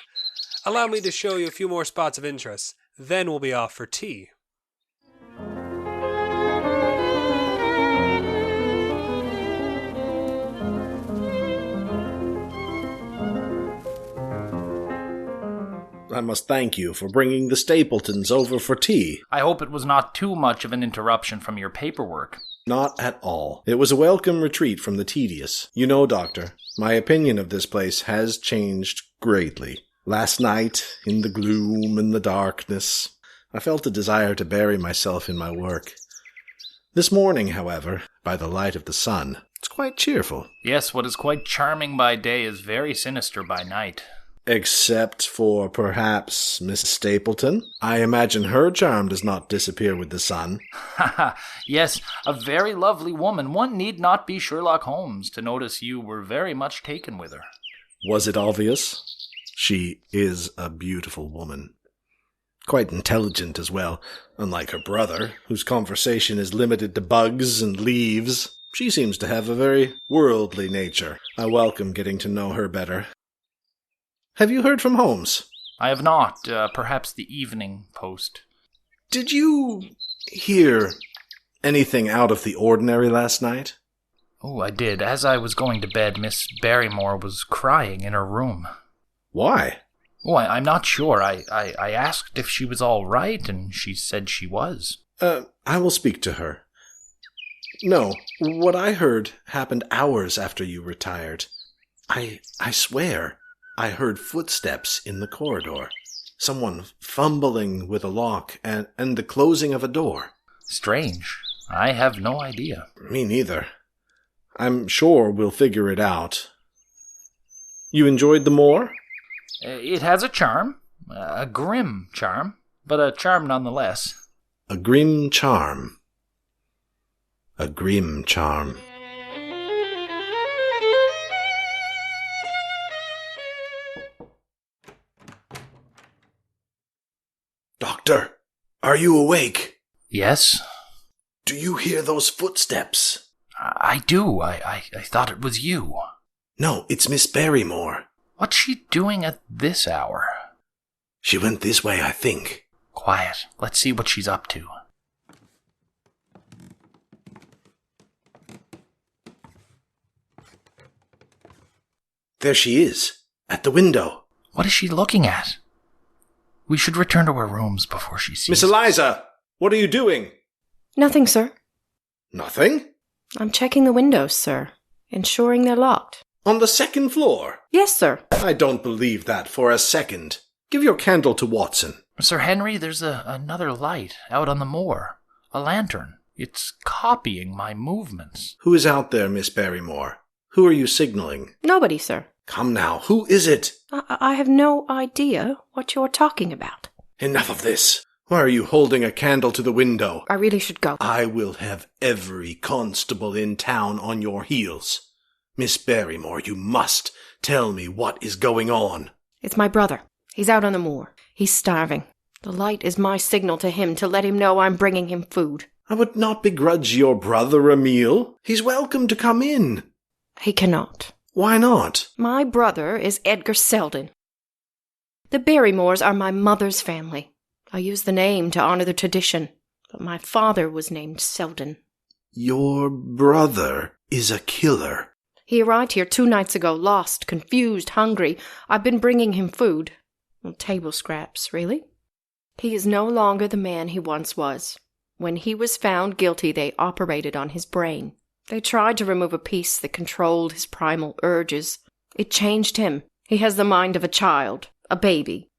Speaker 11: Allow me to show you a few more spots of interest. Then we'll be off for tea.
Speaker 8: I must thank you for bringing the Stapletons over for tea.
Speaker 5: I hope it was not too much of an interruption from your paperwork.
Speaker 8: Not at all. It was a welcome retreat from the tedious. You know, Doctor, my opinion of this place has changed greatly. Last night, in the gloom and the darkness, I felt a desire to bury myself in my work. This morning, however, by the light of the sun, it's quite cheerful.
Speaker 5: Yes, what is quite charming by day is very sinister by night.
Speaker 8: Except for, perhaps, Miss Stapleton. I imagine her charm does not disappear with the sun.
Speaker 5: Yes, a very lovely woman. One need not be Sherlock Holmes to notice you were very much taken with her.
Speaker 8: Was it obvious? She is a beautiful woman. Quite intelligent as well, unlike her brother, whose conversation is limited to bugs and leaves. She seems to have a very worldly nature. I welcome getting to know her better. Have you heard from Holmes?
Speaker 5: I have not. Perhaps the Evening Post.
Speaker 8: Did you hear anything out of the ordinary last night?
Speaker 5: Oh, I did. As I was going to bed, Miss Barrymore was crying in her room.
Speaker 8: Why?
Speaker 5: Oh, I'm not sure. I asked if she was all right, and she said she was.
Speaker 8: I will speak to her. No, what I heard happened hours after you retired. I swear, I heard footsteps in the corridor. Someone fumbling with a lock and the closing of a door.
Speaker 5: Strange. I have no idea.
Speaker 8: Me neither. I'm sure we'll figure it out. You enjoyed the moor?
Speaker 5: It has a charm. A grim charm. But a charm nonetheless.
Speaker 8: A grim charm. A grim charm. Doctor, are you awake?
Speaker 5: Yes?
Speaker 8: Do you hear those footsteps?
Speaker 5: I do. I thought it was you.
Speaker 8: No, it's Miss Barrymore.
Speaker 5: What's she doing at this hour?
Speaker 8: She went this way, I think.
Speaker 5: Quiet. Let's see what she's up to.
Speaker 8: There she is, at the window.
Speaker 5: What is she looking at? We should return to our rooms before she sees
Speaker 8: Miss
Speaker 5: us.
Speaker 8: Eliza, what are you doing?
Speaker 2: Nothing, sir.
Speaker 8: Nothing?
Speaker 2: I'm checking the windows, sir, ensuring they're locked.
Speaker 8: On the second floor?
Speaker 2: Yes, sir.
Speaker 8: I don't believe that for a second. Give your candle to Watson.
Speaker 5: Sir Henry, there's another light out on the moor. A lantern. It's copying my movements.
Speaker 8: Who is out there, Miss Barrymore? Who are you signaling?
Speaker 2: Nobody, sir.
Speaker 8: Come now, who is it?
Speaker 2: I have no idea what you're talking about.
Speaker 8: Enough of this. Why are you holding a candle to the window?
Speaker 2: I really should go.
Speaker 8: I will have every constable in town on your heels. Miss Barrymore, you must tell me what is going on.
Speaker 2: It's my brother. He's out on the moor. He's starving. The light is my signal to him to let him know I'm bringing him food.
Speaker 8: I would not begrudge your brother a meal. He's welcome to come in.
Speaker 2: He cannot.
Speaker 8: Why not?
Speaker 2: My brother is Edgar Selden. The Barrymores are my mother's family. I use the name to honor the tradition, but my father was named Selden.
Speaker 8: Your brother is a killer.
Speaker 2: He arrived here 2 nights ago, lost, confused, hungry. I've been bringing him food. Well, table scraps, really. He is no longer the man he once was. When he was found guilty, they operated on his brain. They tried to remove a piece that controlled his primal urges. It changed him. He has the mind of a child, a baby.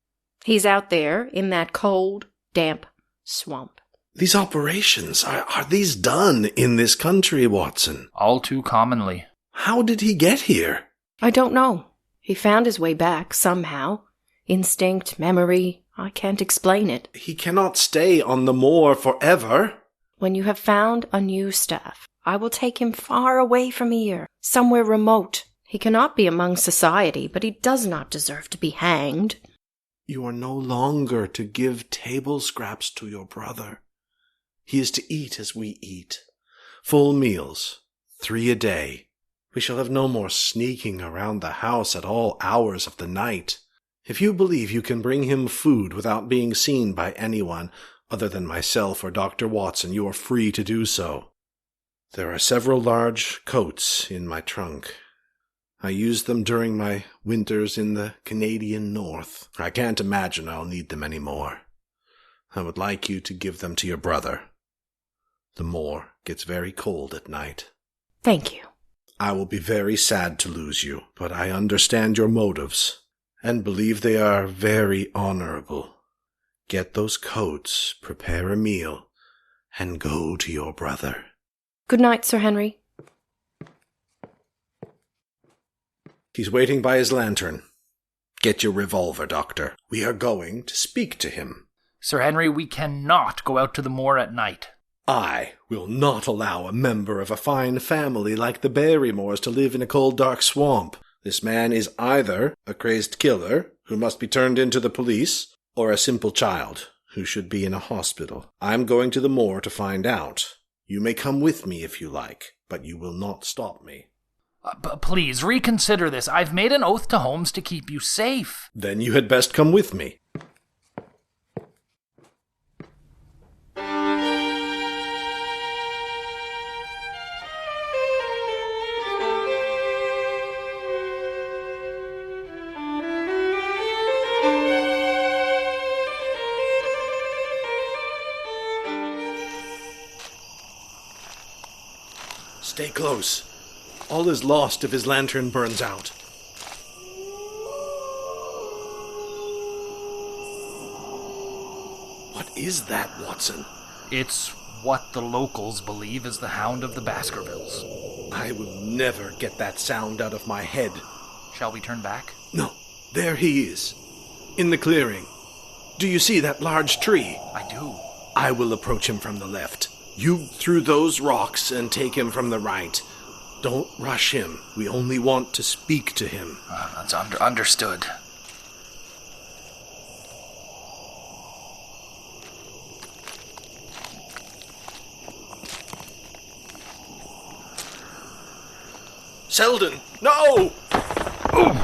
Speaker 2: He's out there in that cold, damp swamp.
Speaker 8: These operations, are these done in this country, Watson?
Speaker 5: All too commonly.
Speaker 8: How did he get here?
Speaker 2: I don't know. He found his way back somehow. Instinct, memory, I can't explain it.
Speaker 8: He cannot stay on the moor forever.
Speaker 2: When you have found a new staff, I will take him far away from here, somewhere remote. He cannot be among society, but he does not deserve to be hanged.
Speaker 8: You are no longer to give table scraps to your brother. He is to eat as we eat. Full meals, 3 a day. We shall have no more sneaking around the house at all hours of the night. If you believe you can bring him food without being seen by anyone other than myself or Dr. Watson, you are free to do so. There are several large coats in my trunk. I used them during my winters in the Canadian North. I can't imagine I'll need them any more. I would like you to give them to your brother. The moor gets very cold at night.
Speaker 2: Thank you.
Speaker 8: I will be very sad to lose you, but I understand your motives, and believe they are very honorable. Get those coats, prepare a meal, and go to your brother.
Speaker 2: Good night, Sir Henry.
Speaker 8: He's waiting by his lantern. Get your revolver, Doctor. We are going to speak to him.
Speaker 5: Sir Henry, we cannot go out to the moor at night.
Speaker 8: I will not allow a member of a fine family like the Barrymores to live in a cold, dark swamp. This man is either a crazed killer who must be turned into the police, or a simple child who should be in a hospital. I'm going to the moor to find out. You may come with me if you like, but you will not stop me.
Speaker 5: Please, reconsider this. I've made an oath to Holmes to keep you safe.
Speaker 8: Then you had best come with me. Stay close. All is lost if his lantern burns out. What is that, Watson?
Speaker 5: It's what the locals believe is the Hound of the Baskervilles.
Speaker 8: I will never get that sound out of my head.
Speaker 5: Shall we turn back?
Speaker 8: No, there he is, in the clearing. Do you see that large tree?
Speaker 5: I do.
Speaker 8: I will approach him from the left. You through those rocks and take him from the right. Don't rush him. We only want to speak to him.
Speaker 5: That's understood.
Speaker 8: Selden! No! Ooh.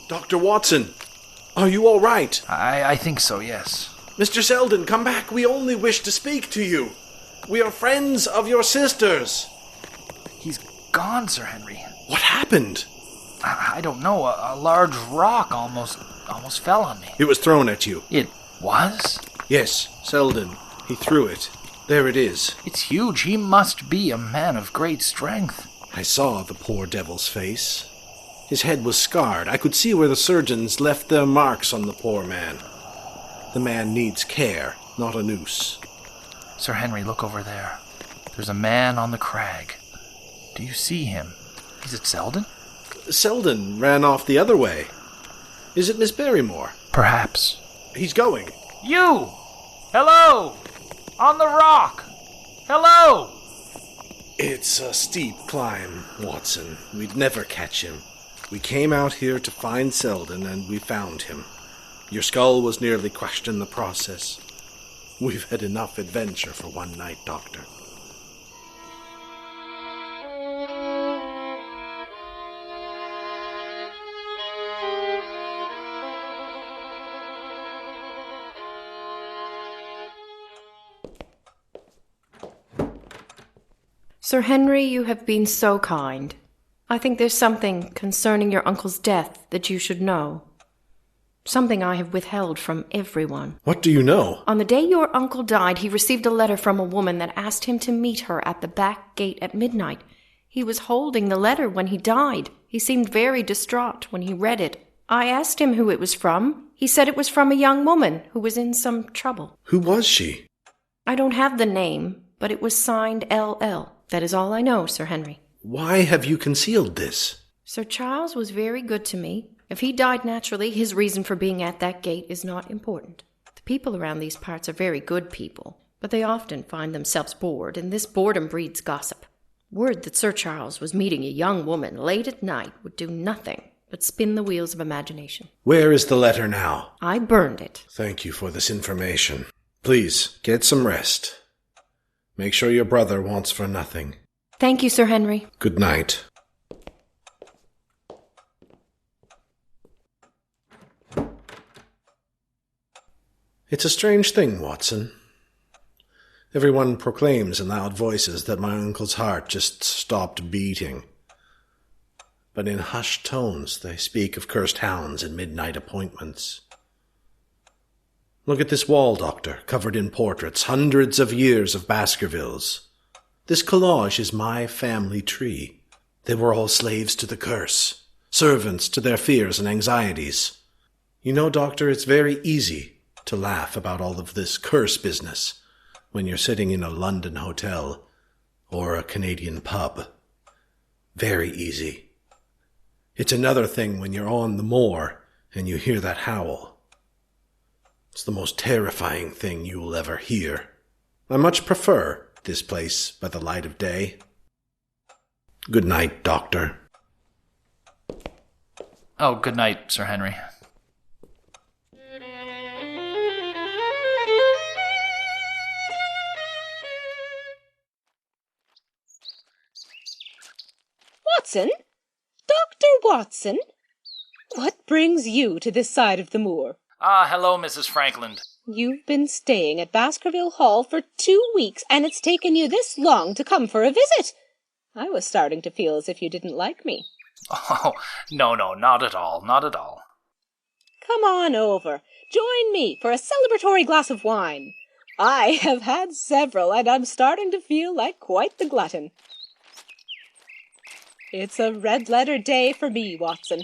Speaker 8: Dr. Watson, are you all right?
Speaker 5: I think so, yes.
Speaker 8: Mr. Selden, come back. We only wish to speak to you. We are friends of your sister's.
Speaker 5: He's gone, Sir Henry.
Speaker 8: What happened?
Speaker 5: I don't know. A large rock almost fell on me.
Speaker 8: It was thrown at you.
Speaker 5: It was?
Speaker 8: Yes, Selden. He threw it. There it is.
Speaker 5: It's huge. He must be a man of great strength.
Speaker 8: I saw the poor devil's face. His head was scarred. I could see where the surgeons left their marks on the poor man. The man needs care, not a noose.
Speaker 5: Sir Henry, look over there. There's a man on the crag. Do you see him? Is it Selden?
Speaker 8: Selden ran off the other way. Is it Miss Barrymore?
Speaker 5: Perhaps.
Speaker 8: He's going.
Speaker 5: You! Hello! On the rock! Hello!
Speaker 8: It's a steep climb, Watson. We'd never catch him. We came out here to find Selden, and we found him. Your skull was nearly crushed in the process. We've had enough adventure for one night, Doctor.
Speaker 2: Sir Henry, you have been so kind. I think there's something concerning your uncle's death that you should know. Something I have withheld from everyone.
Speaker 8: What do you know?
Speaker 2: On the day your uncle died, he received a letter from a woman that asked him to meet her at the back gate at midnight. He was holding the letter when he died. He seemed very distraught when he read it. I asked him who it was from. He said it was from a young woman who was in some trouble.
Speaker 8: Who was she?
Speaker 2: I don't have the name, but it was signed L.L. That is all I know, Sir Henry.
Speaker 8: Why have you concealed this?
Speaker 2: Sir Charles was very good to me. If he died naturally, his reason for being at that gate is not important. The people around these parts are very good people, but they often find themselves bored, and this boredom breeds gossip. Word that Sir Charles was meeting a young woman late at night would do nothing but spin the wheels of imagination.
Speaker 8: Where is the letter now?
Speaker 2: I burned it.
Speaker 8: Thank you for this information. Please, get some rest. Make sure your brother wants for nothing.
Speaker 2: Thank you, Sir Henry.
Speaker 8: Good night. It's a strange thing, Watson. Everyone proclaims in loud voices that my uncle's heart just stopped beating. But in hushed tones they speak of cursed hounds and midnight appointments. Look at this wall, Doctor, covered in portraits, hundreds of years of Baskervilles. This collage is my family tree. They were all slaves to the curse, servants to their fears and anxieties. You know, Doctor, it's very easy to laugh about all of this curse business when you're sitting in a London hotel or a Canadian pub. Very easy. It's another thing when you're on the moor and you hear that howl. It's the most terrifying thing you will ever hear. I much prefer this place by the light of day. Good night, Doctor.
Speaker 5: Oh, good night, Sir Henry.
Speaker 10: Watson? Dr. Watson? What brings you to this side of the moor?
Speaker 5: Ah, hello, Mrs. Frankland.
Speaker 10: You've been staying at Baskerville Hall for 2 weeks, and it's taken you this long to come for a visit. I was starting to feel as if you didn't like me.
Speaker 5: Oh, no, not at all, not at all.
Speaker 10: Come on over. Join me for a celebratory glass of wine. I have had several, and I'm starting to feel like quite the glutton. It's a red-letter day for me, Watson.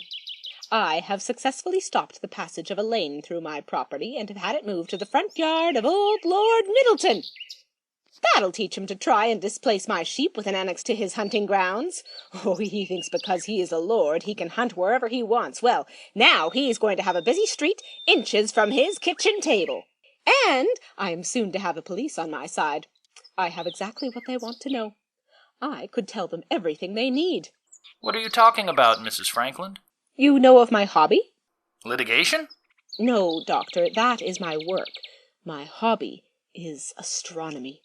Speaker 10: I have successfully stopped the passage of a lane through my property and have had it moved to the front yard of old Lord Middleton. That'll teach him to try and displace my sheep with an annex to his hunting grounds. Oh, he thinks because he is a lord he can hunt wherever he wants. Well, now he's going to have a busy street inches from his kitchen table. And I am soon to have the police on my side. I have exactly what they want to know. I could tell them everything they need.
Speaker 5: What are you talking about, Mrs. Frankland?
Speaker 10: You know of my hobby?
Speaker 5: Litigation?
Speaker 10: No, Doctor, that is my work. My hobby is astronomy.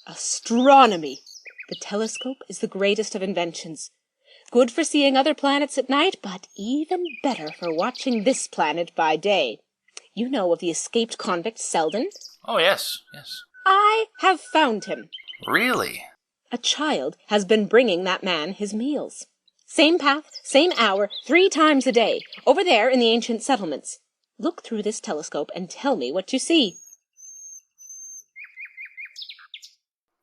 Speaker 10: Astronomy! The telescope is the greatest of inventions. Good for seeing other planets at night, but even better for watching this planet by day. You know of the escaped convict Selden?
Speaker 5: Oh, yes.
Speaker 10: I have found him.
Speaker 5: Really?
Speaker 10: A child has been bringing that man his meals. Same path, same hour, 3 times a day, over there in the ancient settlements. Look through this telescope and tell me what you see.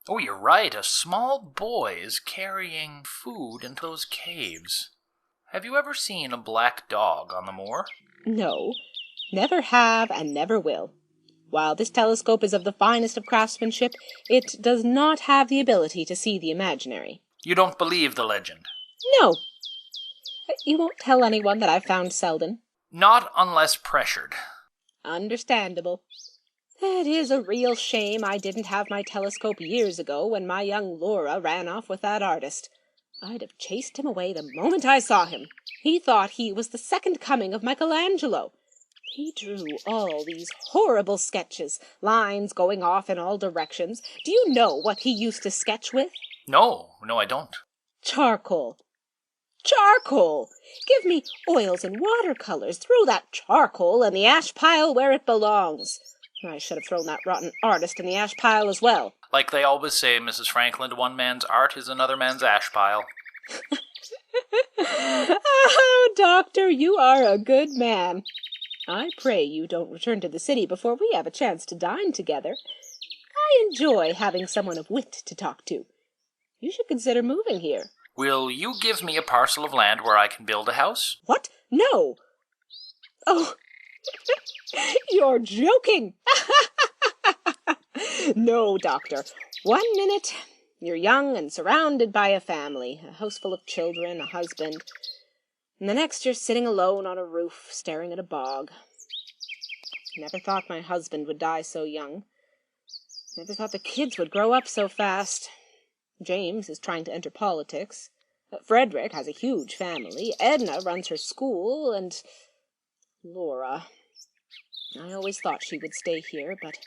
Speaker 5: Oh, you're right. A small boy is carrying food into those caves. Have you ever seen a black dog on the moor?
Speaker 10: No, never have and never will. While this telescope is of the finest of craftsmanship, it does not have the ability to see the imaginary.
Speaker 5: You don't believe the legend?
Speaker 10: No. You won't tell anyone that I've found Selden?
Speaker 5: Not unless pressured.
Speaker 10: Understandable. It is a real shame I didn't have my telescope years ago when my young Laura ran off with that artist. I'd have chased him away the moment I saw him. He thought he was the second coming of Michelangelo. He drew all these horrible sketches, lines going off in all directions. Do you know what he used to sketch with?
Speaker 5: No, I don't.
Speaker 10: Charcoal. Charcoal! Give me oils and watercolors. Throw that charcoal in the ash pile where it belongs. I should have thrown that rotten artist in the ash pile as well.
Speaker 5: Like they always say, Mrs. Frankland, one man's art is another man's ash pile.
Speaker 10: Oh, Doctor, you are a good man. I pray you don't return to the city before we have a chance to dine together. I enjoy having someone of wit to talk to. You should consider moving here.
Speaker 5: Will you give me a parcel of land where I can build a house?
Speaker 10: What? No. Oh, you're joking. No, Doctor. 1 minute, you're young and surrounded by a family, a house full of children, a husband. And the next you're sitting alone on a roof, staring at a bog. Never thought my husband would die so young. Never thought the kids would grow up so fast. James is trying to enter politics. Frederick has a huge family. Edna runs her school, and Laura. I always thought she would stay here, but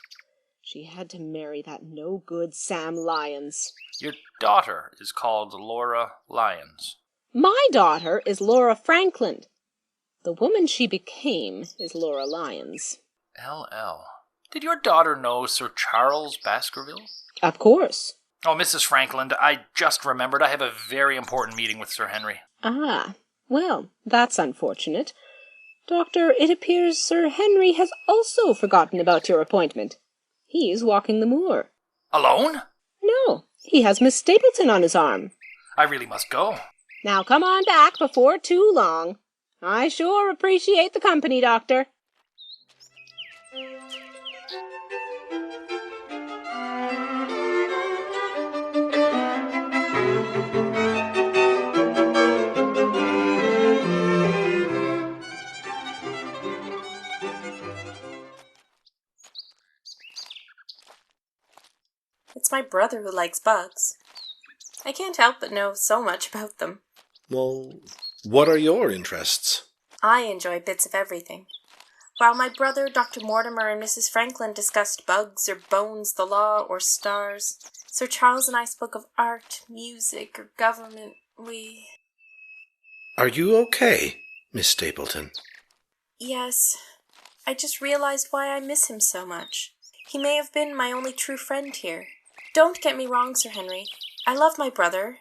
Speaker 10: she had to marry that no-good Sam Lyons.
Speaker 5: Your daughter is called Laura Lyons.
Speaker 10: My daughter is Laura Franklin. The woman she became is Laura Lyons.
Speaker 5: L.L. Did your daughter know Sir Charles Baskerville?
Speaker 10: Of course.
Speaker 5: Oh, Mrs. Frankland, I just remembered I have a very important meeting with Sir Henry.
Speaker 10: Ah, well, that's unfortunate. Doctor, it appears Sir Henry has also forgotten about your appointment. He's walking the moor.
Speaker 5: Alone?
Speaker 10: No, he has Miss Stapleton on his arm.
Speaker 5: I really must go.
Speaker 10: Now come on back before too long. I sure appreciate the company, Doctor.
Speaker 12: It's my brother who likes bugs. I can't help but know so much about them.
Speaker 8: Well, what are your interests?
Speaker 12: I enjoy bits of everything. While my brother, Dr. Mortimer, and Mrs. Franklin discussed bugs or bones, the law, or stars, Sir Charles and I spoke of art, music, or government.
Speaker 8: Are you okay, Miss Stapleton?
Speaker 12: Yes. I just realized why I miss him so much. He may have been my only true friend here. Don't get me wrong, Sir Henry. I love my brother,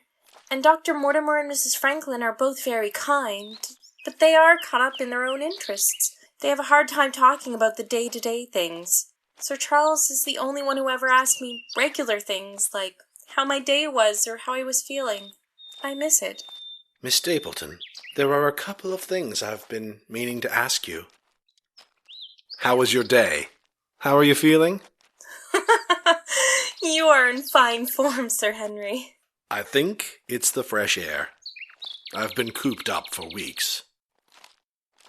Speaker 12: and Dr. Mortimer and Mrs. Franklin are both very kind, but they are caught up in their own interests. They have a hard time talking about the day-to-day things. Sir Charles is the only one who ever asked me regular things, like how my day was or how I was feeling. I miss it.
Speaker 8: Miss Stapleton, there are a couple of things I've been meaning to ask you. How was your day? How are you feeling?
Speaker 12: You are in fine form, Sir Henry.
Speaker 8: I think it's the fresh air. I've been cooped up for weeks.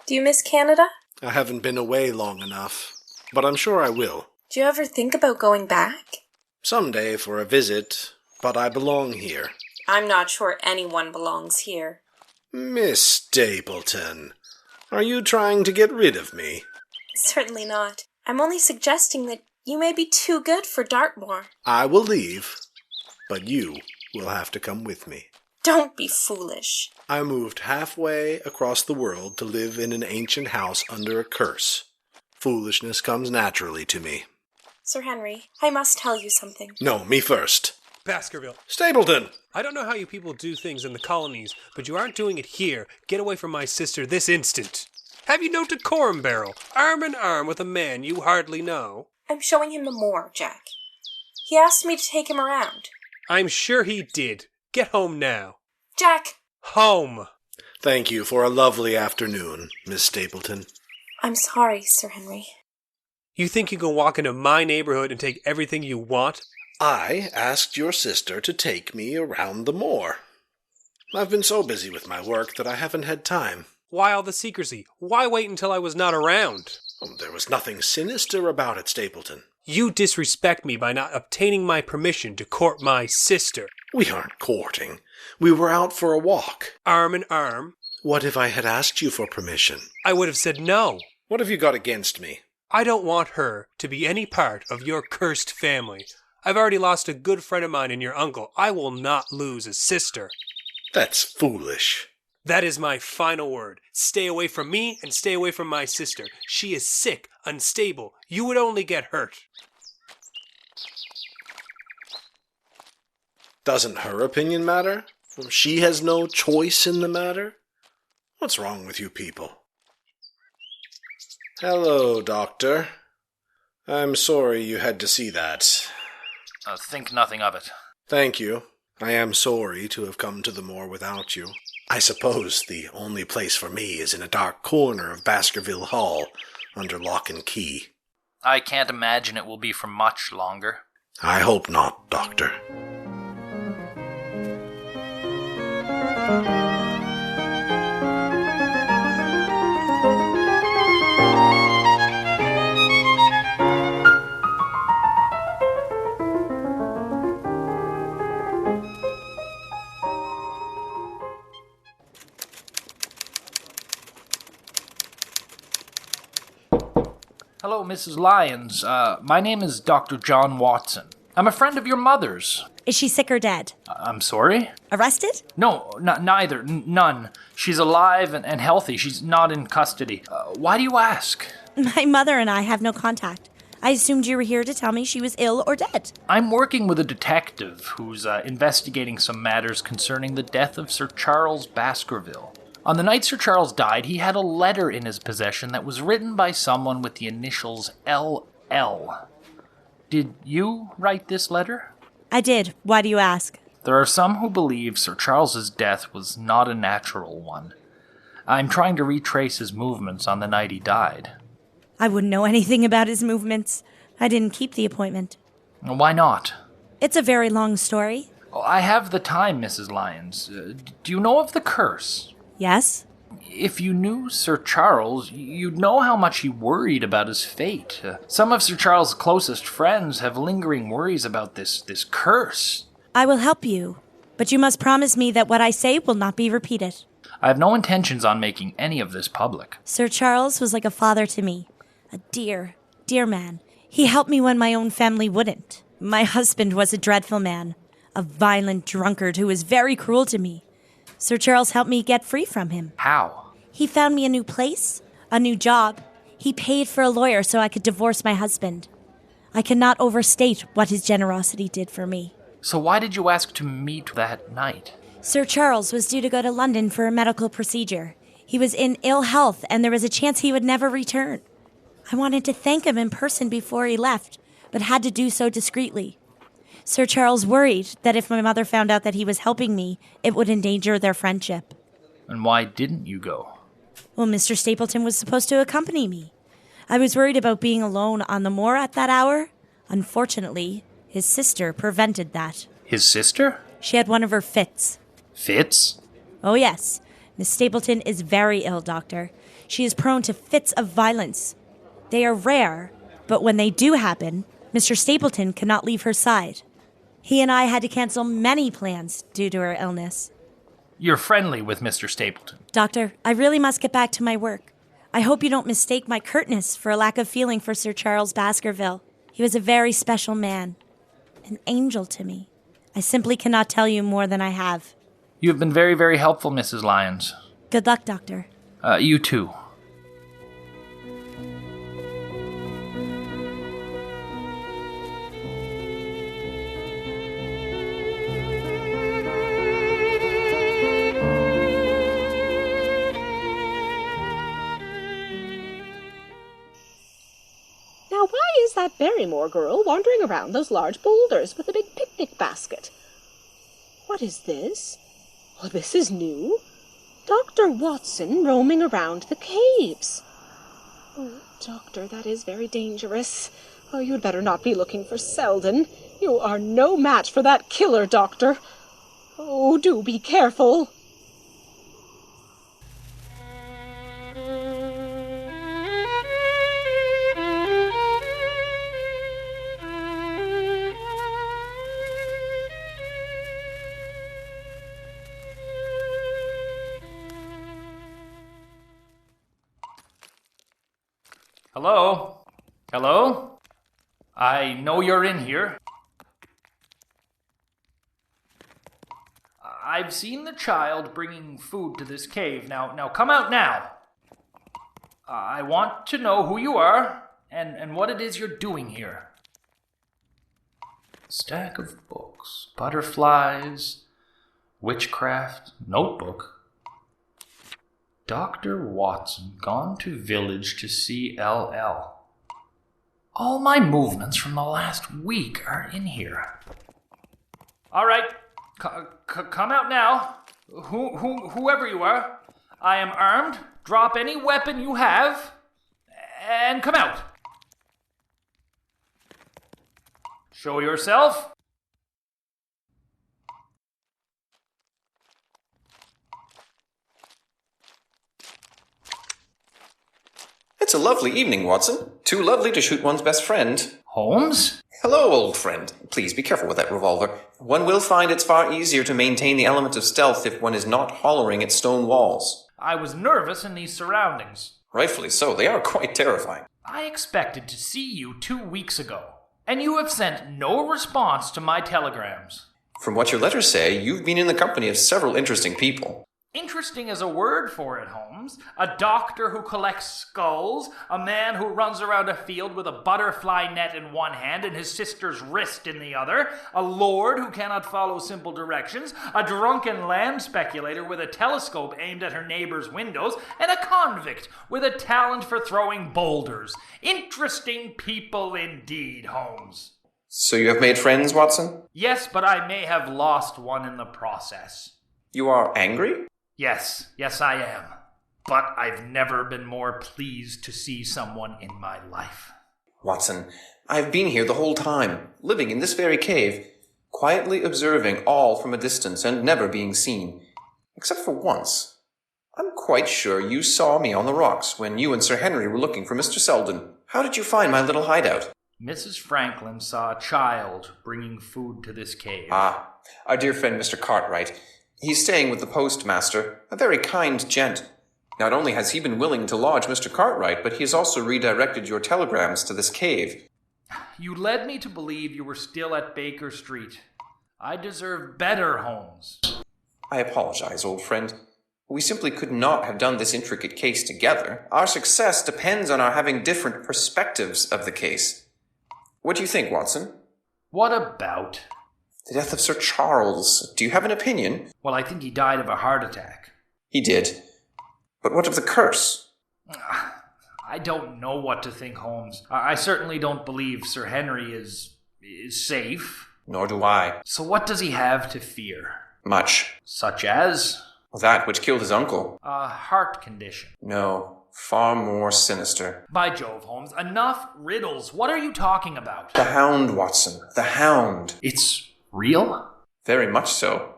Speaker 12: Do you miss Canada?
Speaker 8: I haven't been away long enough, but I'm sure I will.
Speaker 12: Do you ever think about going back?
Speaker 8: Someday for a visit, but I belong here.
Speaker 12: I'm not sure anyone belongs here.
Speaker 8: Miss Stapleton, are you trying to get rid of me?
Speaker 12: Certainly not. I'm only suggesting that you may be too good for Dartmoor.
Speaker 8: I will leave, but you will have to come with me.
Speaker 12: Don't be foolish.
Speaker 8: I moved halfway across the world to live in an ancient house under a curse. Foolishness comes naturally to me.
Speaker 12: Sir Henry, I must tell you something.
Speaker 8: No, me first.
Speaker 11: Baskerville.
Speaker 8: Stapleton!
Speaker 11: I don't know how you people do things in the colonies, but you aren't doing it here. Get away from my sister this instant. Have you no decorum, Beryl? Arm in arm with a man you hardly know.
Speaker 12: I'm showing him the moor, Jack. He asked me to take him around.
Speaker 11: I'm sure he did. Get home now.
Speaker 12: Jack!
Speaker 11: Home!
Speaker 8: Thank you for a lovely afternoon, Miss Stapleton.
Speaker 12: I'm sorry, Sir Henry.
Speaker 11: You think you can walk into my neighborhood and take everything you want?
Speaker 8: I asked your sister to take me around the moor. I've been so busy with my work that I haven't had time.
Speaker 11: Why all the secrecy? Why wait until I was not around?
Speaker 8: There was nothing sinister about it, Stapleton.
Speaker 11: You disrespect me by not obtaining my permission to court my sister.
Speaker 8: We aren't courting. We were out for a walk.
Speaker 11: Arm in arm.
Speaker 8: What if I had asked you for permission?
Speaker 11: I would have said no.
Speaker 8: What have you got against me?
Speaker 11: I don't want her to be any part of your cursed family. I've already lost a good friend of mine in your uncle. I will not lose a sister.
Speaker 8: That's foolish.
Speaker 11: That is my final word. Stay away from me and stay away from my sister. She is sick, unstable. You would only get hurt.
Speaker 8: Doesn't her opinion matter? She has no choice in the matter? What's wrong with you people? Hello, Doctor. I'm sorry you had to see that.
Speaker 5: Think nothing of it.
Speaker 8: Thank you. I am sorry to have come to the moor without you. I suppose the only place for me is in a dark corner of Baskerville Hall, under lock and key.
Speaker 5: I can't imagine it will be for much longer.
Speaker 8: I hope not, Doctor.
Speaker 5: Hello, Mrs. Lyons. My name is Dr. John Watson. I'm a friend of your mother's.
Speaker 13: Is she sick or dead?
Speaker 5: I'm sorry?
Speaker 13: Arrested?
Speaker 5: No, neither. None. She's alive and healthy. She's not in custody. Why do you ask?
Speaker 13: My mother and I have no contact. I assumed you were here to tell me she was ill or dead.
Speaker 5: I'm working with a detective who's investigating some matters concerning the death of Sir Charles Baskerville. On the night Sir Charles died, he had a letter in his possession that was written by someone with the initials LL. Did you write this letter?
Speaker 13: I did. Why do you ask?
Speaker 5: There are some who believe Sir Charles's death was not a natural one. I'm trying to retrace his movements on the night he died.
Speaker 13: I wouldn't know anything about his movements. I didn't keep the appointment.
Speaker 5: Why not?
Speaker 13: It's a very long story.
Speaker 5: I have the time, Mrs. Lyons. Do you know of the curse?
Speaker 13: Yes?
Speaker 5: If you knew Sir Charles, you'd know how much he worried about his fate. Some of Sir Charles' closest friends have lingering worries about this curse.
Speaker 13: I will help you, but you must promise me that what I say will not be repeated.
Speaker 5: I have no intentions on making any of this public.
Speaker 13: Sir Charles was like a father to me. A dear, dear man. He helped me when my own family wouldn't. My husband was a dreadful man, a violent drunkard who was very cruel to me. Sir Charles helped me get free from him.
Speaker 5: How?
Speaker 13: He found me a new place, a new job. He paid for a lawyer so I could divorce my husband. I cannot overstate what his generosity did for me.
Speaker 5: So why did you ask to meet that night?
Speaker 13: Sir Charles was due to go to London for a medical procedure. He was in ill health, and there was a chance he would never return. I wanted to thank him in person before he left, but had to do so discreetly. Sir Charles worried that if my mother found out that he was helping me, it would endanger their friendship.
Speaker 5: And why didn't you go?
Speaker 13: Well, Mr. Stapleton was supposed to accompany me. I was worried about being alone on the moor at that hour. Unfortunately, his sister prevented that.
Speaker 5: His sister?
Speaker 13: She had one of her fits.
Speaker 5: Fits?
Speaker 13: Oh, yes. Miss Stapleton is very ill, Doctor. She is prone to fits of violence. They are rare, but when they do happen, Mr. Stapleton cannot leave her side. He and I had to cancel many plans due to her illness.
Speaker 5: You're friendly with Mr. Stapleton.
Speaker 13: Doctor, I really must get back to my work. I hope you don't mistake my curtness for a lack of feeling for Sir Charles Baskerville. He was a very special man. An angel to me. I simply cannot tell you more than I have.
Speaker 5: You have been very, very helpful, Mrs. Lyons.
Speaker 13: Good luck, Doctor.
Speaker 5: You too.
Speaker 10: Now, why is that Barrymore girl wandering around those large boulders with a big picnic basket? What is this? Oh, this is new. Dr. Watson roaming around the caves. Oh, Doctor, that is very dangerous. Oh, you'd better not be looking for Selden. You are no match for that killer, Doctor. Oh, do be careful.
Speaker 5: Hello? Hello? I know you're in here. I've seen the child bringing food to this cave. Now come out now. I want to know who you are and what it is you're doing here. Stack of books, butterflies, witchcraft, notebook. Dr. Watson gone to village to see LL. All my movements from the last week are in here. All right, come out now. Whoever you are, I am armed. Drop any weapon you have, and come out. Show yourself.
Speaker 7: It's a lovely evening, Watson. Too lovely to shoot one's best friend.
Speaker 5: Holmes?
Speaker 7: Hello, old friend. Please be careful with that revolver. One will find it's far easier to maintain the element of stealth if one is not hollowing at stone walls.
Speaker 5: I was nervous in these surroundings.
Speaker 7: Rightfully so. They are quite terrifying.
Speaker 5: I expected to see you 2 weeks ago, and you have sent no response to my telegrams.
Speaker 7: From what your letters say, you've been in the company of several interesting people.
Speaker 5: Interesting is a word for it, Holmes. A doctor who collects skulls, a man who runs around a field with a butterfly net in one hand and his sister's wrist in the other, a lord who cannot follow simple directions, a drunken land speculator with a telescope aimed at her neighbor's windows, and a convict with a talent for throwing boulders. Interesting people indeed, Holmes.
Speaker 7: So you have made friends, Watson?
Speaker 5: Yes, but I may have lost one in the process.
Speaker 7: You are angry?
Speaker 5: Yes, I am. But I've never been more pleased to see someone in my life.
Speaker 7: Watson, I've been here the whole time, living in this very cave, quietly observing all from a distance and never being seen, except for once. I'm quite sure you saw me on the rocks when you and Sir Henry were looking for Mr. Selden. How did you find my little hideout?
Speaker 5: Mrs. Franklin saw a child bringing food to this cave.
Speaker 7: Ah, our dear friend Mr. Cartwright. He's staying with the postmaster, a very kind gent. Not only has he been willing to lodge Mr. Cartwright, but he has also redirected your telegrams to this cave.
Speaker 5: You led me to believe you were still at Baker Street. I deserve better, Holmes.
Speaker 7: I apologize, old friend. We simply could not have done this intricate case together. Our success depends on our having different perspectives of the case. What do you think, Watson?
Speaker 5: What about?
Speaker 7: The death of Sir Charles. Do you have an opinion?
Speaker 5: Well, I think he died of a heart attack.
Speaker 7: He did. But what of the curse?
Speaker 5: I don't know what to think, Holmes. I certainly don't believe Sir Henry is safe.
Speaker 7: Nor do I.
Speaker 5: So what does he have to fear?
Speaker 7: Much.
Speaker 5: Such as?
Speaker 7: That which killed his uncle.
Speaker 5: A heart condition.
Speaker 7: No, far more sinister.
Speaker 5: By Jove, Holmes, enough riddles. What are you talking about?
Speaker 7: The Hound, Watson. The Hound.
Speaker 5: It's real?
Speaker 7: Very much so.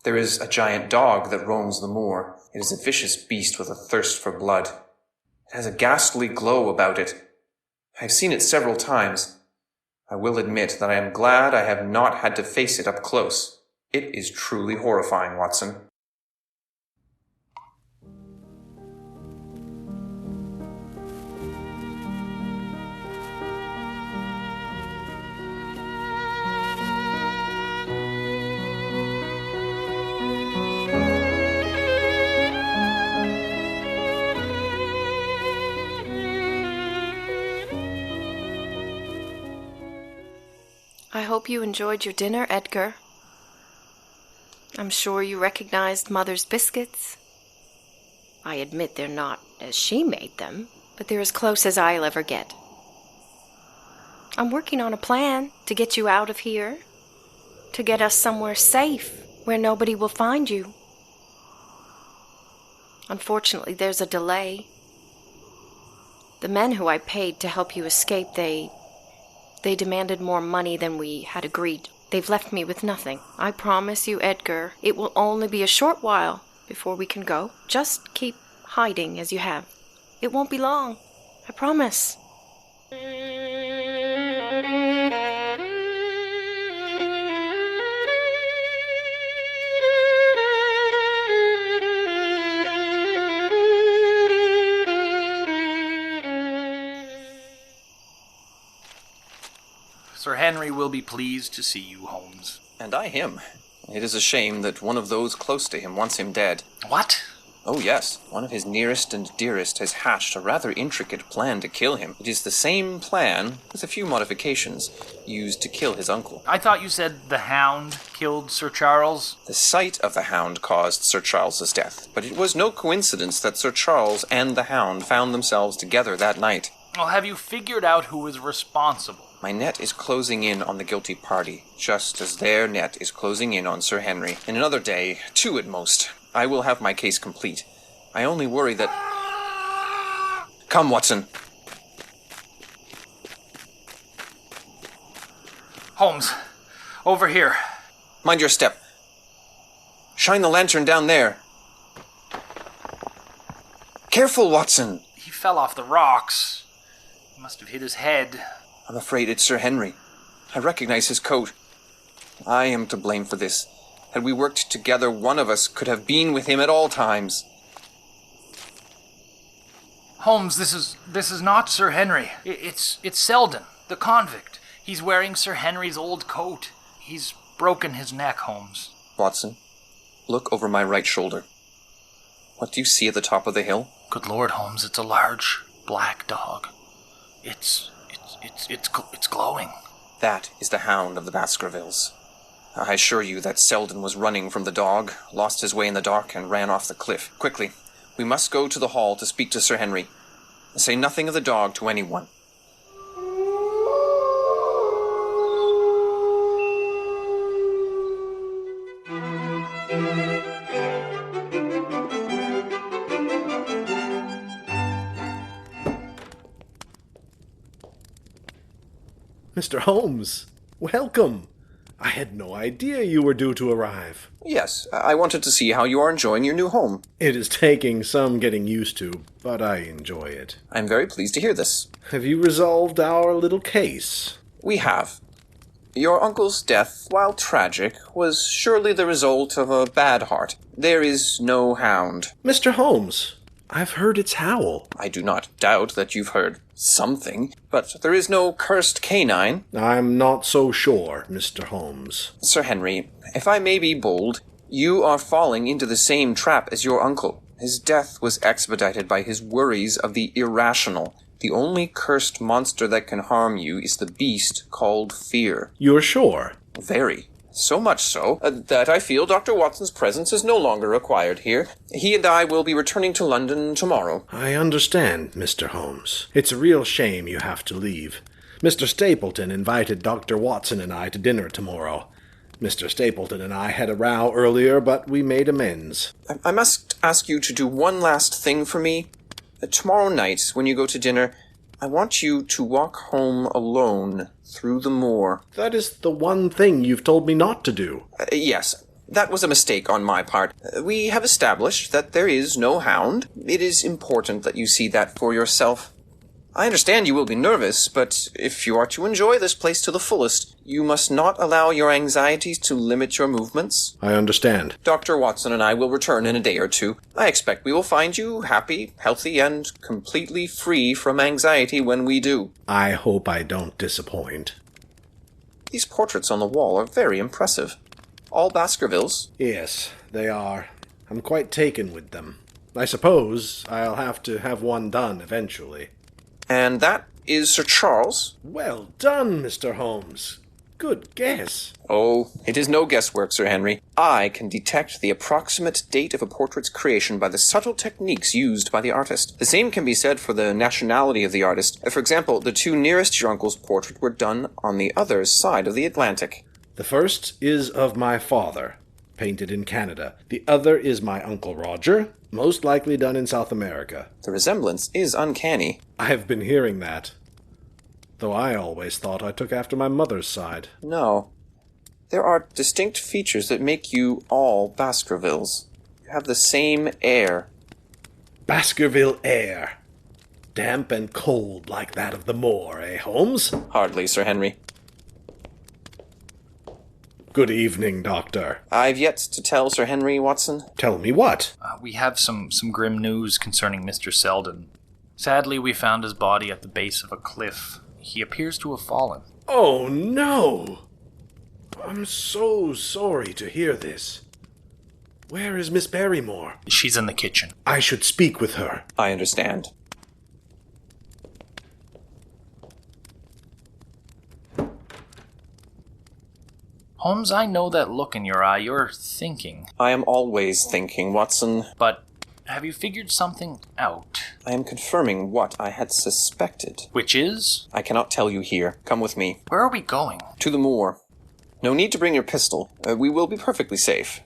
Speaker 7: There is a giant dog that roams the moor. It is a vicious beast with a thirst for blood. It has a ghastly glow about it. I have seen it several times. I will admit that I am glad I have not had to face it up close. It is truly horrifying, Watson.
Speaker 2: I hope you enjoyed your dinner, Edgar. I'm sure you recognized Mother's biscuits. I admit they're not as she made them, but they're as close as I'll ever get. I'm working on a plan to get you out of here, to get us somewhere safe where nobody will find you. Unfortunately, there's a delay. The men who I paid to help you escape, they demanded more money than we had agreed. They've left me with nothing. I promise you, Edgar, it will only be a short while before we can go. Just keep hiding as you have. It won't be long. I promise.
Speaker 5: Sir Henry will be pleased to see you, Holmes.
Speaker 7: And I him. It is a shame that one of those close to him wants him dead.
Speaker 5: What?
Speaker 7: Oh yes, one of his nearest and dearest has hatched a rather intricate plan to kill him. It is the same plan, with a few modifications, used to kill his uncle.
Speaker 5: I thought you said the Hound killed Sir Charles?
Speaker 7: The sight of the Hound caused Sir Charles's death, but it was no coincidence that Sir Charles and the Hound found themselves together that night.
Speaker 5: Well, have you figured out who is responsible?
Speaker 7: My net is closing in on the guilty party, just as their net is closing in on Sir Henry. In another day, 2 at most, I will have my case complete. I only worry that... Come, Watson.
Speaker 5: Holmes, over here.
Speaker 7: Mind your step. Shine the lantern down there. Careful, Watson.
Speaker 5: He fell off the rocks. He must have hit his head.
Speaker 7: I'm afraid it's Sir Henry. I recognize his coat. I am to blame for this. Had we worked together, one of us could have been with him at all times.
Speaker 5: Holmes, this is not Sir Henry. It's Selden, the convict. He's wearing Sir Henry's old coat. He's broken his neck, Holmes.
Speaker 7: Watson, look over my right shoulder. What do you see at the top of the hill?
Speaker 5: Good Lord, Holmes, it's a large black dog. It's glowing.
Speaker 7: That is the Hound of the Baskervilles. I assure you that Selden was running from the dog, lost his way in the dark, and ran off the cliff. Quickly, we must go to the hall to speak to Sir Henry. Say nothing of the dog to anyone.
Speaker 8: Mr. Holmes, welcome. I had no idea you were due to arrive.
Speaker 7: Yes, I wanted to see how you are enjoying your new home.
Speaker 8: It is taking some getting used to, but I enjoy it.
Speaker 7: I'm very pleased to hear this.
Speaker 8: Have you resolved our little case?
Speaker 7: We have. Your uncle's death, while tragic, was surely the result of a bad heart. There is no hound.
Speaker 8: Mr. Holmes, I've heard its howl.
Speaker 7: I do not doubt that you've heard something, but there is no cursed canine.
Speaker 8: I'm not so sure, Mr. Holmes.
Speaker 7: Sir Henry, if I may be bold, you are falling into the same trap as your uncle. His death was expedited by his worries of the irrational. The only cursed monster that can harm you is the beast called fear.
Speaker 8: You're sure?
Speaker 7: Very. So much so that I feel Dr. Watson's presence is no longer required here. He and I will be returning to London tomorrow.
Speaker 8: I understand, Mr. Holmes. It's a real shame you have to leave. Mr. Stapleton invited Dr. Watson and I to dinner tomorrow. Mr. Stapleton and I had a row earlier, but we made amends.
Speaker 7: I must ask you to do one last thing for me. Tomorrow night, when you go to dinner, I want you to walk home alone through the moor.
Speaker 8: That is the one thing you've told me not to do.
Speaker 7: Yes, that was a mistake on my part. We have established that there is no hound. It is important that you see that for yourself. I understand you will be nervous, but if you are to enjoy this place to the fullest, you must not allow your anxieties to limit your movements.
Speaker 8: I understand.
Speaker 7: Dr. Watson and I will return in a day or two. I expect we will find you happy, healthy, and completely free from anxiety when we do.
Speaker 8: I hope I don't disappoint.
Speaker 7: These portraits on the wall are very impressive. All Baskervilles?
Speaker 8: Yes, they are. I'm quite taken with them. I suppose I'll have to have one done eventually.
Speaker 7: And that is Sir Charles?
Speaker 8: Well done, Mr. Holmes. Good guess.
Speaker 7: Oh, it is no guesswork, Sir Henry. I can detect the approximate date of a portrait's creation by the subtle techniques used by the artist. The same can be said for the nationality of the artist. For example, the two nearest your uncle's portrait were done on the other side of the Atlantic.
Speaker 8: The first is of my father, painted in Canada. The other is my Uncle Roger, most likely done in South America.
Speaker 7: The resemblance is uncanny.
Speaker 8: I've been hearing that. Though I always thought I took after my mother's side.
Speaker 7: No. There are distinct features that make you all Baskervilles. You have the same air.
Speaker 8: Baskerville air. Damp and cold like that of the moor, eh, Holmes?
Speaker 7: Hardly, Sir Henry.
Speaker 8: Good evening, Doctor.
Speaker 7: I've yet to tell Sir Henry, Watson.
Speaker 8: Tell me what?
Speaker 5: We have some grim news concerning Mr. Selden. Sadly, we found his body at the base of a cliff. He appears to have fallen.
Speaker 8: Oh, no! I'm so sorry to hear this. Where is Miss Barrymore?
Speaker 5: She's in the kitchen.
Speaker 8: I should speak with her.
Speaker 7: I understand.
Speaker 5: Holmes, I know that look in your eye. You're thinking.
Speaker 7: I am always thinking, Watson.
Speaker 5: But have you figured something out?
Speaker 7: I am confirming what I had suspected.
Speaker 5: Which is?
Speaker 7: I cannot tell you here. Come with me.
Speaker 5: Where are we going?
Speaker 7: To the moor. No need to bring your pistol. We will be perfectly safe.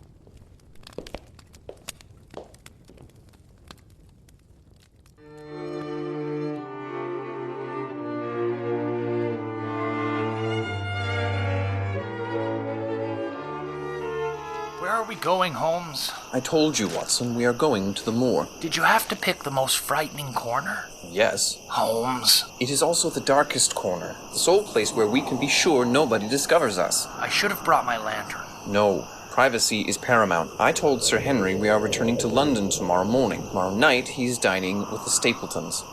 Speaker 5: Where are we going, Holmes?
Speaker 7: I told you, Watson, we are going to the moor.
Speaker 5: Did you have to pick the most frightening corner?
Speaker 7: Yes.
Speaker 5: Holmes.
Speaker 7: It is also the darkest corner, the sole place where we can be sure nobody discovers us.
Speaker 5: I should have brought my lantern.
Speaker 7: No, Privacy is paramount. I told Sir Henry we are returning to London tomorrow morning. Tomorrow night, he's dining with the Stapletons.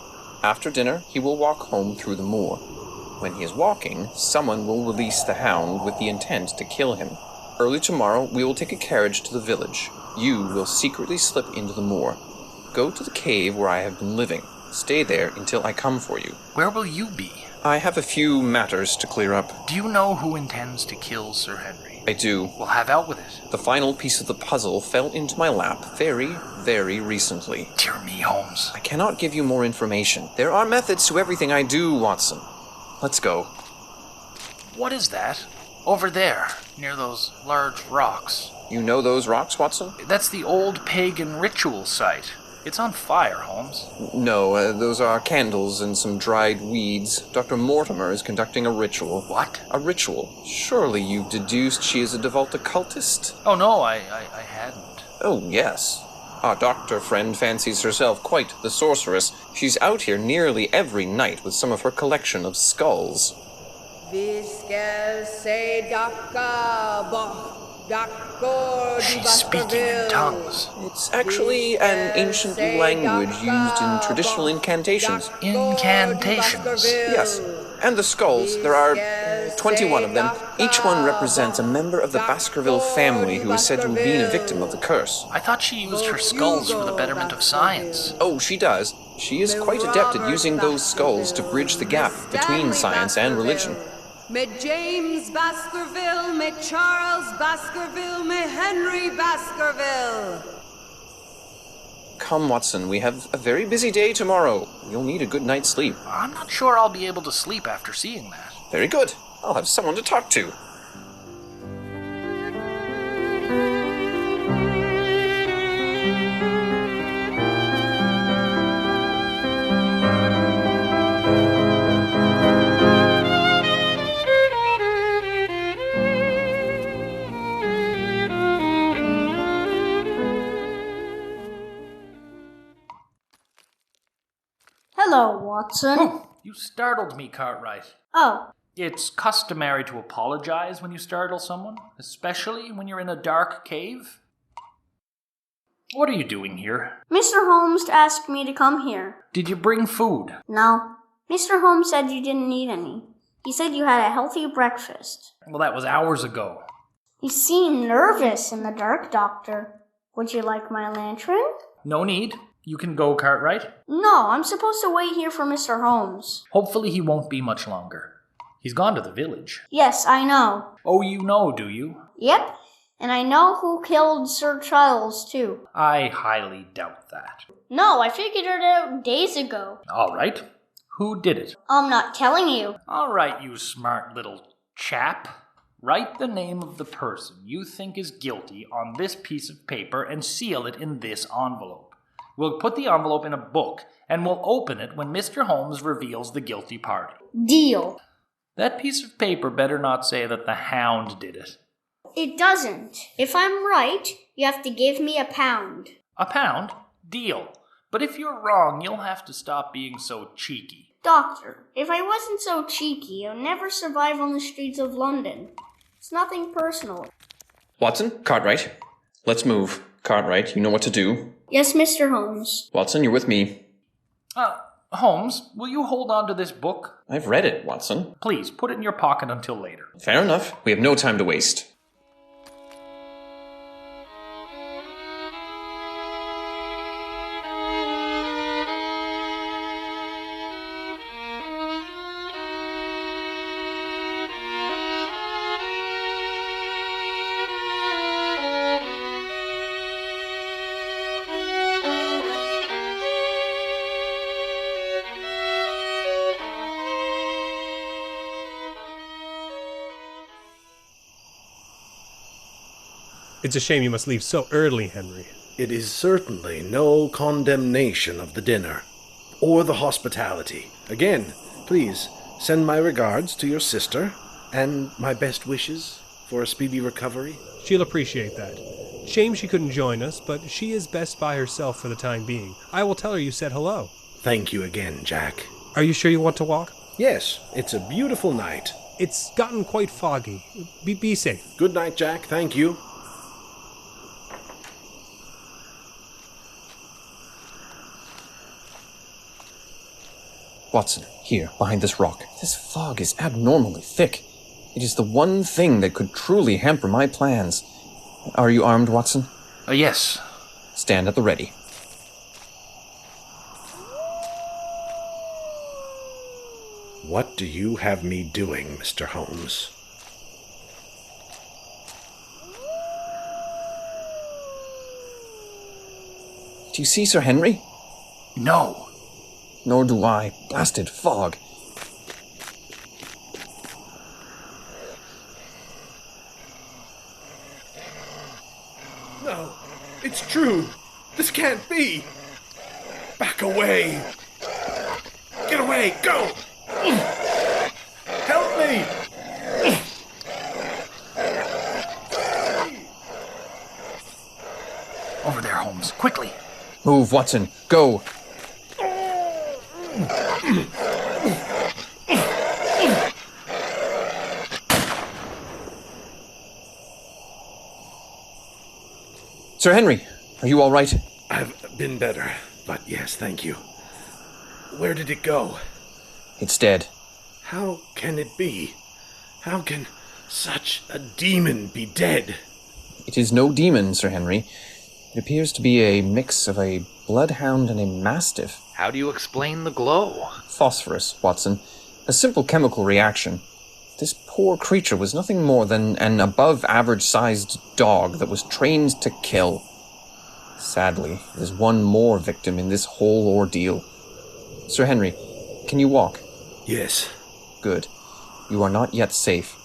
Speaker 7: After dinner, he will walk home through the moor. When he is walking, someone will release the Hound with the intent to kill him. Early tomorrow, we will take a carriage to the village. You will secretly slip into the moor. Go to the cave where I have been living. Stay there until I come for you.
Speaker 5: Where will you be?
Speaker 7: I have a few matters to clear up.
Speaker 5: Do you know who intends to kill Sir Henry?
Speaker 7: I do.
Speaker 5: Well, have out with it.
Speaker 7: The final piece of the puzzle fell into my lap very, very recently.
Speaker 5: Dear me, Holmes.
Speaker 7: I cannot give you more information. There are methods to everything I do, Watson. Let's go.
Speaker 5: What is that? Over there, near those large rocks.
Speaker 7: You know those rocks, Watson?
Speaker 5: That's the old pagan ritual site. It's on fire, Holmes.
Speaker 7: No, those are candles and some dried weeds. Dr. Mortimer is conducting a ritual.
Speaker 5: What?
Speaker 7: A ritual. Surely you've deduced she is a devout occultist?
Speaker 5: Oh, no, I hadn't.
Speaker 7: Oh, yes. Our doctor friend fancies herself quite the sorceress. She's out here nearly every night with some of her collection of skulls.
Speaker 5: She's speaking in tongues.
Speaker 7: It's actually an ancient language used in traditional incantations.
Speaker 5: Incantations?
Speaker 7: Yes. And the skulls, there are 21 of them. Each one represents a member of the Baskerville family who is said to have been a victim of the curse.
Speaker 5: I thought she used her skulls for the betterment of science.
Speaker 7: Oh, she does. She is quite adept at using those skulls to bridge the gap between science and religion.
Speaker 14: Me James Baskerville, me Charles Baskerville, me Henry Baskerville.
Speaker 7: Come, Watson, we have a very busy day tomorrow. You'll need a good night's sleep.
Speaker 5: I'm not sure I'll be able to sleep after seeing that.
Speaker 7: Very good. I'll have someone to talk to.
Speaker 9: Hello, Watson.
Speaker 5: Oh, you startled me, Cartwright.
Speaker 9: Oh.
Speaker 5: It's customary to apologize when you startle someone, especially when you're in a dark cave. What are you doing here?
Speaker 9: Mr. Holmes asked me to come here.
Speaker 5: Did you bring food?
Speaker 9: No. Mr. Holmes said you didn't need any. He said you had a healthy breakfast.
Speaker 5: Well, that was hours ago.
Speaker 9: You seem nervous in the dark, Doctor. Would you like my lantern?
Speaker 5: No need. You can go, Cartwright.
Speaker 9: No, I'm supposed to wait here for Mr. Holmes.
Speaker 5: Hopefully he won't be much longer. He's gone to the village.
Speaker 9: Yes, I know.
Speaker 5: Oh, you know, do you?
Speaker 9: Yep, and I know who killed Sir Charles, too.
Speaker 5: I highly doubt that.
Speaker 9: No, I figured it out days ago.
Speaker 5: All right. Who did it?
Speaker 9: I'm not telling you.
Speaker 5: All right, you smart little chap. Write the name of the person you think is guilty on this piece of paper and seal it in this envelope. We'll put the envelope in a book, and we'll open it when Mr. Holmes reveals the guilty party.
Speaker 9: Deal.
Speaker 5: That piece of paper better not say that the Hound did it.
Speaker 9: It doesn't. If I'm right, you have to give me £1.
Speaker 5: A pound? Deal. But if you're wrong, you'll have to stop being so cheeky.
Speaker 9: Doctor, if I wasn't so cheeky, I'd never survive on the streets of London. It's nothing personal.
Speaker 7: Watson, Cartwright. Let's move. Cartwright, you know what to do.
Speaker 9: Yes, Mr. Holmes.
Speaker 7: Watson, you're with me.
Speaker 5: Holmes, will you hold on to this book?
Speaker 7: I've read it, Watson.
Speaker 5: Please, put it in your pocket until later.
Speaker 7: Fair enough. We have no time to waste.
Speaker 11: It's a shame you must leave so early, Henry.
Speaker 8: It is certainly no condemnation of the dinner, or the hospitality. Again, please, send my regards to your sister, and my best wishes for a speedy recovery.
Speaker 11: She'll appreciate that. Shame she couldn't join us, but she is best by herself for the time being. I will tell her you said hello.
Speaker 8: Thank you again, Jack.
Speaker 11: Are you sure you want to walk?
Speaker 8: Yes, it's a beautiful night.
Speaker 11: It's gotten quite foggy. Be safe.
Speaker 8: Good night, Jack. Thank you.
Speaker 7: Watson, here, behind this rock. This fog is abnormally thick. It is the one thing that could truly hamper my plans. Are you armed, Watson?
Speaker 5: Yes.
Speaker 7: Stand at the ready.
Speaker 8: What do you have me doing, Mr. Holmes?
Speaker 7: Do you see Sir Henry?
Speaker 5: No.
Speaker 7: Nor do I. Blasted fog.
Speaker 8: No, it's true. This can't be. Back away. Get away, go! Help me!
Speaker 5: Over there, Holmes. Quickly.
Speaker 7: Move, Watson. Go. Sir Henry, are you all right?
Speaker 8: I've been better, but yes, thank you. Where did it go?
Speaker 7: It's dead.
Speaker 8: How can it be? How can such a demon be dead?
Speaker 7: It is no demon, Sir Henry. It appears to be a mix of a bloodhound and a mastiff.
Speaker 5: How do you explain the glow?
Speaker 7: Phosphorus, Watson. A simple chemical reaction. This poor creature was nothing more than an above-average-sized dog that was trained to kill. Sadly, there's one more victim in this whole ordeal. Sir Henry, can you walk?
Speaker 8: Yes.
Speaker 7: Good. You are not yet safe.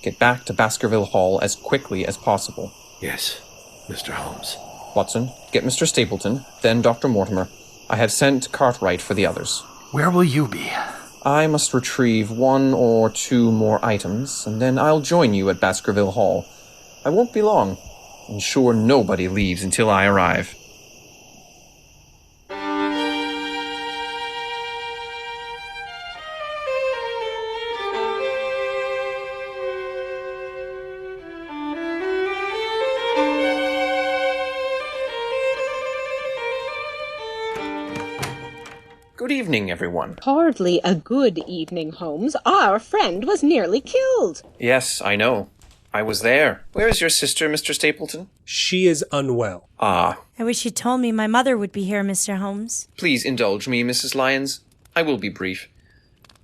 Speaker 7: Get back to Baskerville Hall as quickly as possible.
Speaker 8: Yes, Mr. Holmes.
Speaker 7: Watson, get Mr. Stapleton, then Dr. Mortimer. I have sent Cartwright for the others.
Speaker 5: Where will you be?
Speaker 7: I must retrieve 1 or 2 more items, and then I'll join you at Baskerville Hall. I won't be long. I'm sure nobody leaves until I arrive. Good evening, everyone.
Speaker 10: Hardly a good evening, Holmes. Our friend was nearly killed.
Speaker 7: Yes, I know. I was there. Where is your sister, Mr. Stapleton?
Speaker 11: She is unwell.
Speaker 7: Ah.
Speaker 13: I wish you'd told me my mother would be here, Mr. Holmes.
Speaker 7: Please indulge me, Mrs. Lyons. I will be brief.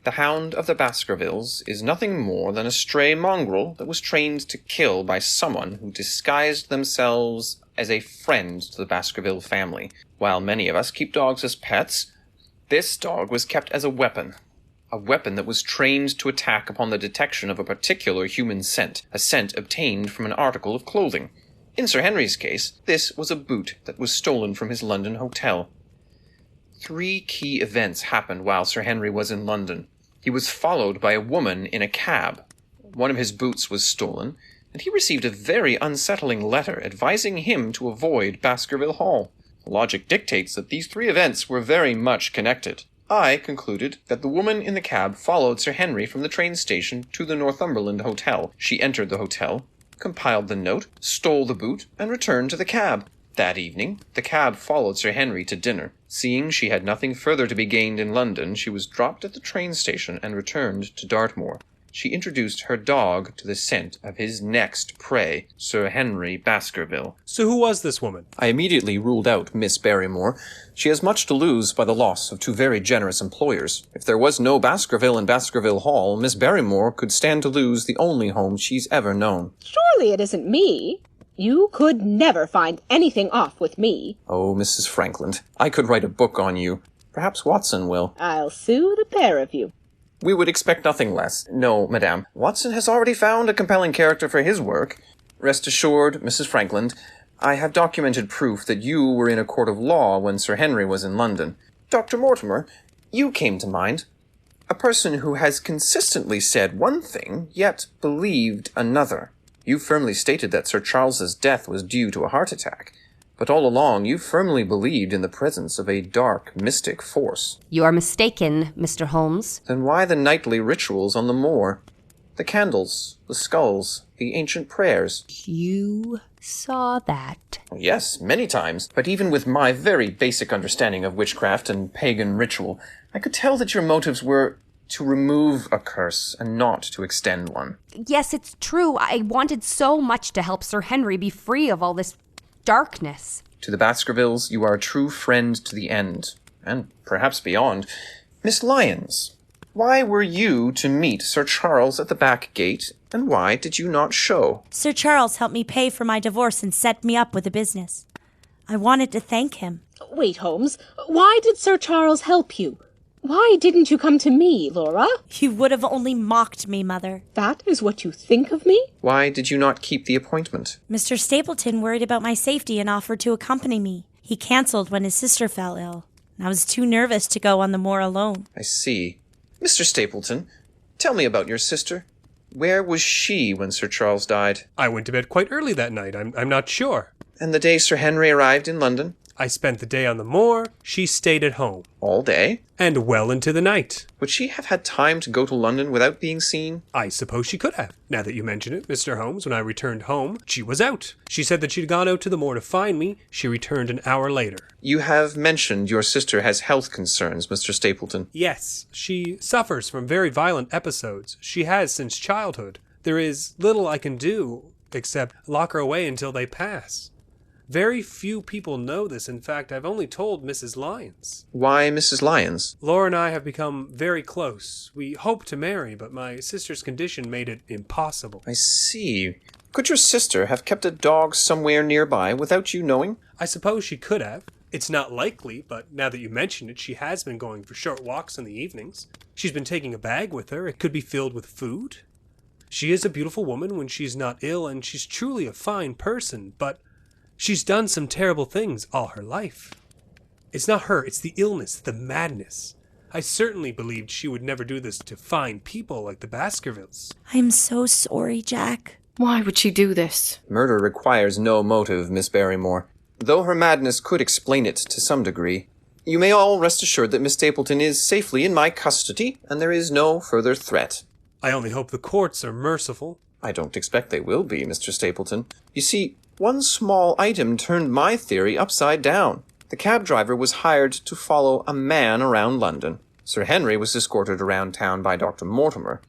Speaker 7: The Hound of the Baskervilles is nothing more than a stray mongrel that was trained to kill by someone who disguised themselves as a friend to the Baskerville family. While many of us keep dogs as pets, this dog was kept as a weapon that was trained to attack upon the detection of a particular human scent, a scent obtained from an article of clothing. In Sir Henry's case, this was a boot that was stolen from his London hotel. 3 key events happened while Sir Henry was in London. He was followed by a woman in a cab. One of his boots was stolen, and he received a very unsettling letter advising him to avoid Baskerville Hall. Logic dictates that these 3 events were very much connected. I concluded that the woman in the cab followed Sir Henry from the train station to the Northumberland Hotel. She entered the hotel, compiled the note, stole the boot, and returned to the cab. That evening, the cab followed Sir Henry to dinner. Seeing she had nothing further to be gained in London, she was dropped at the train station and returned to Dartmoor. She introduced her dog to the scent of his next prey, Sir Henry Baskerville.
Speaker 11: So who was this woman?
Speaker 7: I immediately ruled out Miss Barrymore. She has much to lose by the loss of 2 very generous employers. If there was no Baskerville in Baskerville Hall, Miss Barrymore could stand to lose the only home she's ever known.
Speaker 10: Surely it isn't me. You could never find anything off with me.
Speaker 7: Oh, Mrs. Frankland, I could write a book on you. Perhaps Watson will.
Speaker 10: I'll sue the pair of you.
Speaker 7: We would expect nothing less. No, madame. Watson has already found a compelling character for his work. Rest assured, Mrs. Frankland, I have documented proof that you were in a court of law when Sir Henry was in London. Dr. Mortimer, you came to mind. A person who has consistently said one thing, yet believed another. You firmly stated that Sir Charles's death was due to a heart attack. But all along, you firmly believed in the presence of a dark, mystic force.
Speaker 3: You are mistaken, Mr. Holmes.
Speaker 7: Then why the nightly rituals on the moor? The candles, the skulls, the ancient prayers.
Speaker 3: You saw that?
Speaker 7: Yes, many times. But even with my very basic understanding of witchcraft and pagan ritual, I could tell that your motives were to remove a curse and not to extend one.
Speaker 3: Yes, it's true. I wanted so much to help Sir Henry be free of all this darkness.
Speaker 7: To the Baskervilles, you are a true friend to the end, and perhaps beyond. Miss Lyons, why were you to meet Sir Charles at the back gate, and why did you not show?
Speaker 13: Sir Charles helped me pay for my divorce and set me up with a business. I wanted to thank him.
Speaker 10: Wait, Holmes. Why did Sir Charles help you? Why didn't you come to me, Laura?
Speaker 13: You would have only mocked me, Mother.
Speaker 10: That is what you think of me?
Speaker 7: Why did you not keep the appointment?
Speaker 13: Mr. Stapleton worried about my safety and offered to accompany me. He cancelled when his sister fell ill. I was too nervous to go on the moor alone.
Speaker 7: I see. Mr. Stapleton, tell me about your sister. Where was she when Sir Charles died?
Speaker 11: I went to bed quite early that night. I'm not sure.
Speaker 7: And the day Sir Henry arrived in London?
Speaker 11: I spent the day on the moor. She stayed at home.
Speaker 7: All day?
Speaker 11: And well into the night.
Speaker 7: Would she have had time to go to London without being seen?
Speaker 11: I suppose she could have. Now that you mention it, Mr. Holmes, when I returned home, she was out. She said that she'd gone out to the moor to find me. She returned an hour later.
Speaker 7: You have mentioned your sister has health concerns, Mr. Stapleton.
Speaker 11: Yes, she suffers from very violent episodes. She has since childhood. There is little I can do except lock her away until they pass. Very few people know this. In fact, I've only told Mrs. Lyons.
Speaker 7: Why Mrs. Lyons?
Speaker 11: Laura and I have become very close. We hoped to marry, but my sister's condition made it impossible.
Speaker 7: I see. Could your sister have kept a dog somewhere nearby without you knowing?
Speaker 11: I suppose she could have. It's not likely, but now that you mention it, she has been going for short walks in the evenings. She's been taking a bag with her. It could be filled with food. She is a beautiful woman when she's not ill, and she's truly a fine person, but she's done some terrible things all her life. It's not her, it's the illness, the madness. I certainly believed she would never do this to fine people like the Baskervilles.
Speaker 13: I'm so sorry, Jack.
Speaker 2: Why would she do this?
Speaker 7: Murder requires no motive, Miss Barrymore. Though her madness could explain it to some degree, you may all rest assured that Miss Stapleton is safely in my custody, and there is no further threat.
Speaker 11: I only hope the courts are merciful.
Speaker 7: I don't expect they will be, Mr. Stapleton. You see, one small item turned my theory upside down. The cab driver was hired to follow a man around London. Sir Henry was escorted around town by Dr. Mortimer.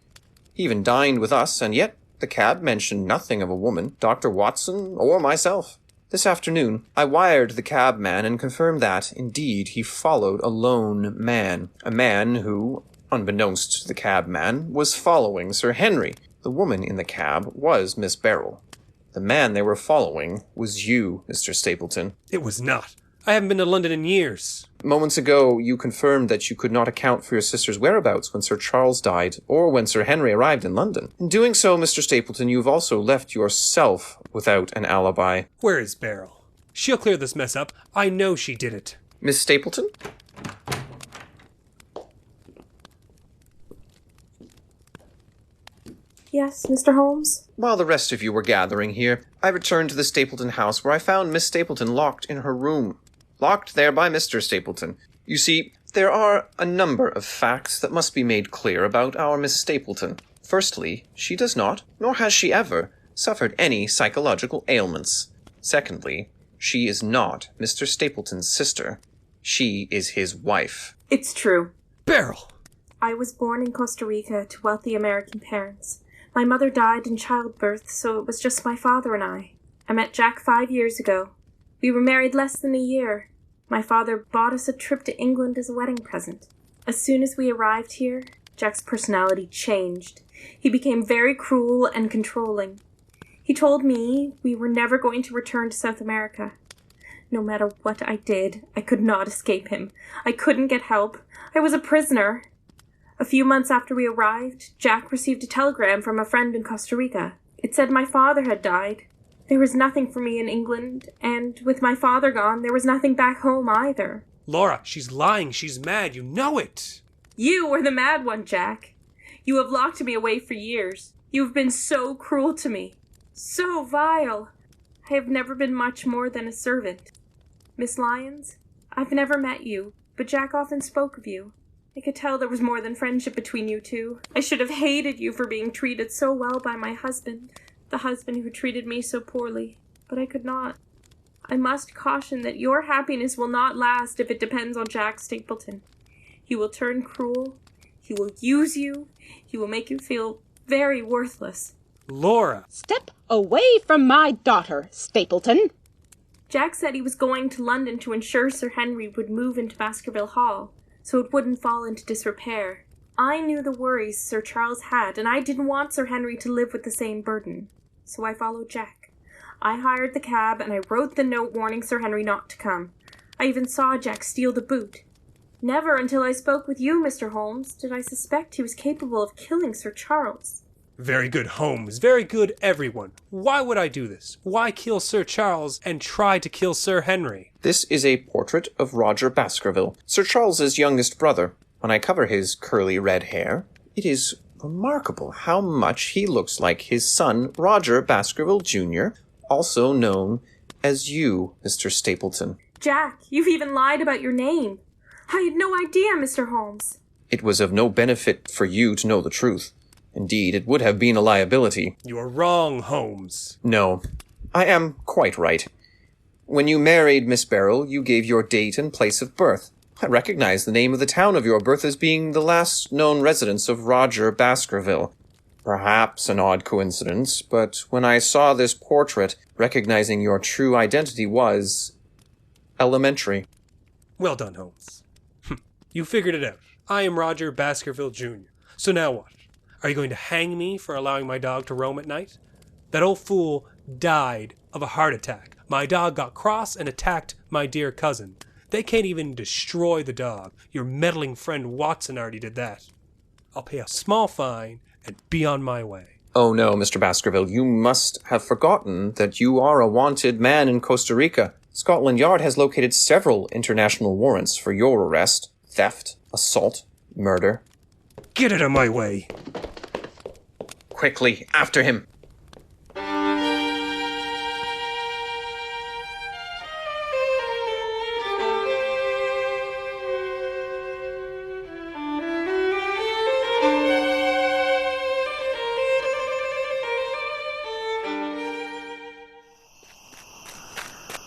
Speaker 7: He even dined with us, and yet the cab mentioned nothing of a woman, Dr. Watson, or myself. This afternoon, I wired the cabman and confirmed that, indeed, he followed a lone man. A man who, unbeknownst to the cabman, was following Sir Henry. The woman in the cab was Miss Beryl. The man they were following was you, Mr. Stapleton.
Speaker 11: It was not. I haven't been to London in years.
Speaker 7: Moments ago, you confirmed that you could not account for your sister's whereabouts when Sir Charles died, or when Sir Henry arrived in London. In doing so, Mr. Stapleton, you've also left yourself without an alibi.
Speaker 11: Where is Beryl? She'll clear this mess up. I know she did it.
Speaker 7: Miss Stapleton?
Speaker 12: Yes, Mr. Holmes?
Speaker 7: While the rest of you were gathering here, I returned to the Stapleton house where I found Miss Stapleton locked in her room. Locked there by Mr. Stapleton. You see, there are a number of facts that must be made clear about our Miss Stapleton. Firstly, she does not, nor has she ever, suffered any psychological ailments. Secondly, she is not Mr. Stapleton's sister. She is his wife.
Speaker 12: It's true.
Speaker 11: Beryl!
Speaker 12: I was born in Costa Rica to wealthy American parents. My mother died in childbirth, so it was just my father and I. I met Jack 5 years ago. We were married less than a year. My father bought us a trip to England as a wedding present. As soon as we arrived here, Jack's personality changed. He became very cruel and controlling. He told me we were never going to return to South America. No matter what I did, I could not escape him. I couldn't get help. I was a prisoner. A few months after we arrived, Jack received a telegram from a friend in Costa Rica. It said my father had died. There was nothing for me in England, and with my father gone, there was nothing back home either.
Speaker 11: Laura, she's lying. She's mad. You know it.
Speaker 12: You were the mad one, Jack. You have locked me away for years. You have been so cruel to me. So vile. I have never been much more than a servant. Miss Lyons, I've never met you, but Jack often spoke of you.
Speaker 15: I could tell there was more than friendship between you two. I should have hated you for being treated so well by my husband, the husband who treated me so poorly. But I could not. I must caution that your happiness will not last if it depends on Jack Stapleton. He will turn cruel. He will use you. He will make you feel very worthless.
Speaker 11: Laura!
Speaker 10: Step away from my daughter, Stapleton.
Speaker 15: Jack said he was going to London to ensure Sir Henry would move into Baskerville Hall, so it wouldn't fall into disrepair. I knew the worries Sir Charles had, and I didn't want Sir Henry to live with the same burden. So I followed Jack. I hired the cab, and I wrote the note warning Sir Henry not to come. I even saw Jack steal the boot. Never until I spoke with you, Mr. Holmes, did I suspect he was capable of killing Sir Charles.
Speaker 11: Very good, Holmes. Very good, everyone. Why would I do this? Why kill Sir Charles and try to kill Sir Henry?
Speaker 7: This is a portrait of Roger Baskerville, Sir Charles's youngest brother. When I cover his curly red hair, it is remarkable how much he looks like his son, Roger Baskerville Jr., also known as you, Mr. Stapleton.
Speaker 15: Jack, you've even lied about your name. I had no idea, Mr. Holmes.
Speaker 7: It was of no benefit for you to know the truth. Indeed, it would have been a liability.
Speaker 11: You are wrong, Holmes.
Speaker 7: No, I am quite right. When you married Miss Beryl, you gave your date and place of birth. I recognize the name of the town of your birth as being the last known residence of Roger Baskerville. Perhaps an odd coincidence, but when I saw this portrait, recognizing your true identity was elementary.
Speaker 11: Well done, Holmes. You figured it out. I am Roger Baskerville Jr. So now what? Are you going to hang me for allowing my dog to roam at night? That old fool died of a heart attack. My dog got cross and attacked my dear cousin. They can't even destroy the dog. Your meddling friend Watson already did that. I'll pay a small fine and be on my way.
Speaker 7: Oh no, Mr. Baskerville, you must have forgotten that you are a wanted man in Costa Rica. Scotland Yard has located several international warrants for your arrest. Theft, assault, murder.
Speaker 11: Get out of my way!
Speaker 7: Quickly, after him!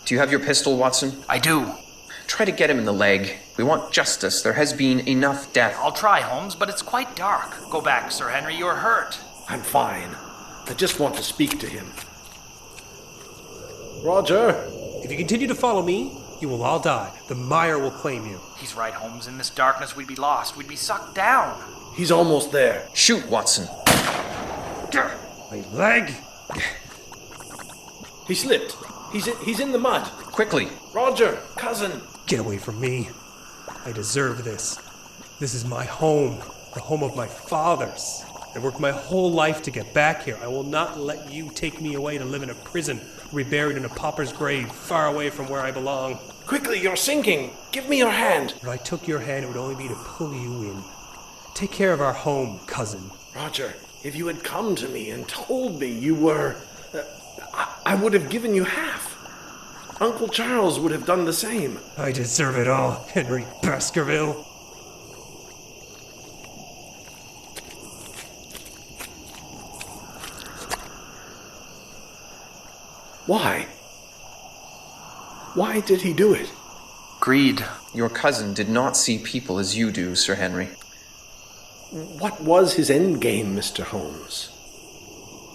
Speaker 7: Do you have your pistol, Watson?
Speaker 5: I do.
Speaker 7: Try to get him in the leg. We want justice. There has been enough death.
Speaker 5: I'll try, Holmes, but it's quite dark. Go back, Sir Henry. You're hurt.
Speaker 8: I'm fine. I just want to speak to him. Roger!
Speaker 11: If you continue to follow me, you will all die. The mire will claim you.
Speaker 5: He's right, Holmes. In this darkness, we'd be lost. We'd be sucked down.
Speaker 8: He's almost there.
Speaker 7: Shoot, Watson.
Speaker 11: My leg!
Speaker 8: He slipped. He's in the mud.
Speaker 7: Quickly.
Speaker 8: Roger, cousin.
Speaker 11: Get away from me. I deserve this. This is my home, the home of my fathers. I worked my whole life to get back here. I will not let you take me away to live in a prison or be buried in a pauper's grave far away from where I belong.
Speaker 8: Quickly, you're sinking. Give me your hand.
Speaker 11: If I took your hand, it would only be to pull you in. Take care of our home, cousin.
Speaker 8: Roger, if you had come to me and told me you were... I would have given you half. Uncle Charles would have done the same.
Speaker 11: I deserve it all, Henry Baskerville.
Speaker 8: Why? Why did he do it?
Speaker 5: Greed.
Speaker 7: Your cousin did not see people as you do, Sir Henry.
Speaker 8: What was his endgame, Mr. Holmes?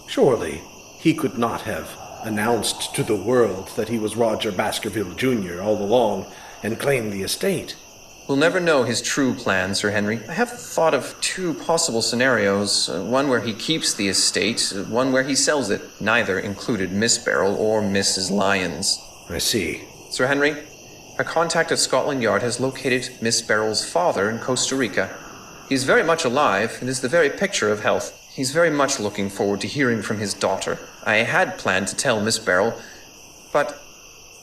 Speaker 8: Surely he could not have announced to the world that he was Roger Baskerville Jr. all along and claimed the estate.
Speaker 7: We'll never know his true plan, Sir Henry. I have thought of two possible scenarios, one where he keeps the estate, one where he sells it. Neither included Miss Beryl or Mrs. Lyons.
Speaker 8: I see.
Speaker 7: Sir Henry, our contact at Scotland Yard has located Miss Beryl's father in Costa Rica. He is very much alive and is the very picture of health. He's very much looking forward to hearing from his daughter. I had planned to tell Miss Beryl, but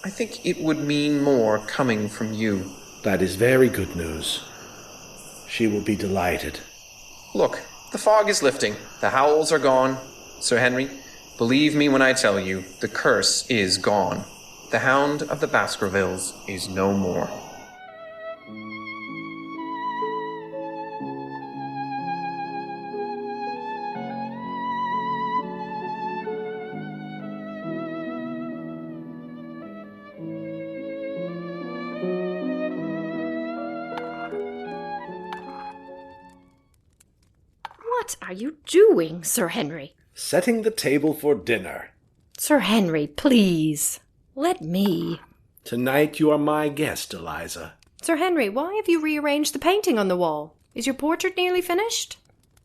Speaker 7: I think it would mean more coming from you.
Speaker 8: That is very good news. She will be delighted.
Speaker 7: Look, the fog is lifting. The howls are gone. Sir Henry, believe me when I tell you, the curse is gone. The Hound of the Baskervilles is no more.
Speaker 2: What are you doing, Sir Henry?
Speaker 8: Setting the table for dinner.
Speaker 2: Sir Henry, please. Let me.
Speaker 8: Tonight you are my guest, Eliza.
Speaker 2: Sir Henry, why have you rearranged the painting on the wall? Is your portrait nearly finished?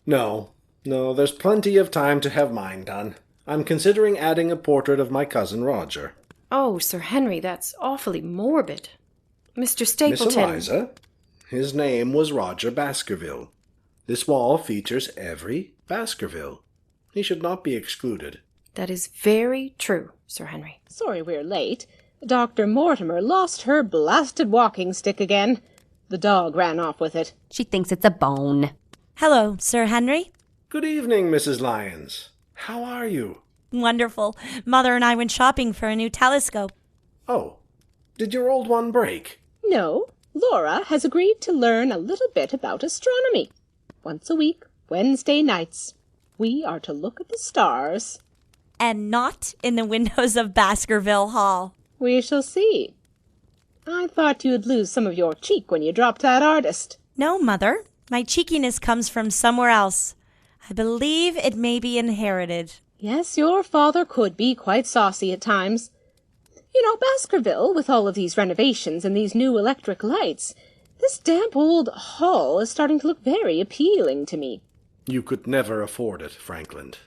Speaker 8: No, there's plenty of time to have mine done. I'm considering adding a portrait of my cousin Roger.
Speaker 2: Oh, Sir Henry, that's awfully morbid. Mr. Stapleton...
Speaker 8: Miss Eliza, his name was Roger Baskerville. This wall features every Baskerville. He should not be excluded.
Speaker 2: That is very true, Sir Henry.
Speaker 10: Sorry we're late. Dr. Mortimer lost her blasted walking stick again. The dog ran off with it.
Speaker 3: She thinks it's a bone.
Speaker 13: Hello, Sir Henry.
Speaker 8: Good evening, Mrs. Lyons. How are you?
Speaker 13: Wonderful. Mother and I went shopping for a new telescope.
Speaker 8: Oh, did your old one break?
Speaker 10: No, Laura has agreed to learn a little bit about astronomy. Once a week, Wednesday nights, we are to look at the stars.
Speaker 13: And not in the windows of Baskerville Hall.
Speaker 10: We shall see. I thought you'd lose some of your cheek when you dropped that artist.
Speaker 13: No, Mother. My cheekiness comes from somewhere else. I believe it may be inherited.
Speaker 10: Yes, your father could be quite saucy at times. You know, Baskerville, with all of these renovations and these new electric lights, this damp old hall is starting to look very appealing to me.
Speaker 8: You could never afford it, Frankland.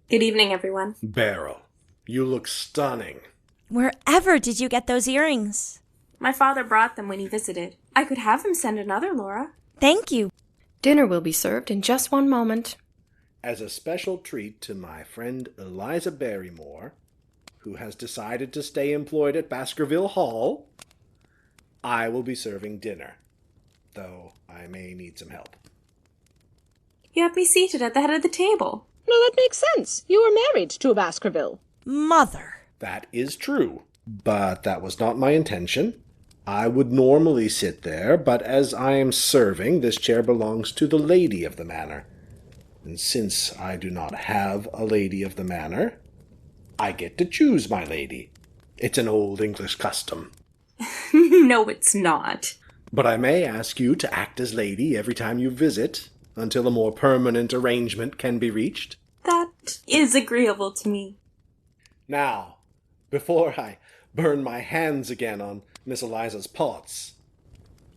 Speaker 15: Good evening, everyone.
Speaker 8: Beryl, you look stunning.
Speaker 13: Wherever did you get those earrings?
Speaker 15: My father brought them when he visited. I could have him send another, Laura.
Speaker 13: Thank you.
Speaker 2: Dinner will be served in just one moment.
Speaker 8: As a special treat to my friend Eliza Barrymore, who has decided to stay employed at Baskerville Hall, I will be serving dinner, though I may need some help.
Speaker 15: You have me seated at the head of the table.
Speaker 10: No, that makes sense. You were married to a Baskerville.
Speaker 13: Mother.
Speaker 8: That is true, but that was not my intention. I would normally sit there, but as I am serving, this chair belongs to the lady of the manor. And since I do not have a lady of the manor, I get to choose my lady. It's an old English custom.
Speaker 15: No, it's not.
Speaker 8: But I may ask you to act as lady every time you visit, until a more permanent arrangement can be reached.
Speaker 15: That is agreeable to me.
Speaker 8: Now, before I burn my hands again on Miss Eliza's pots,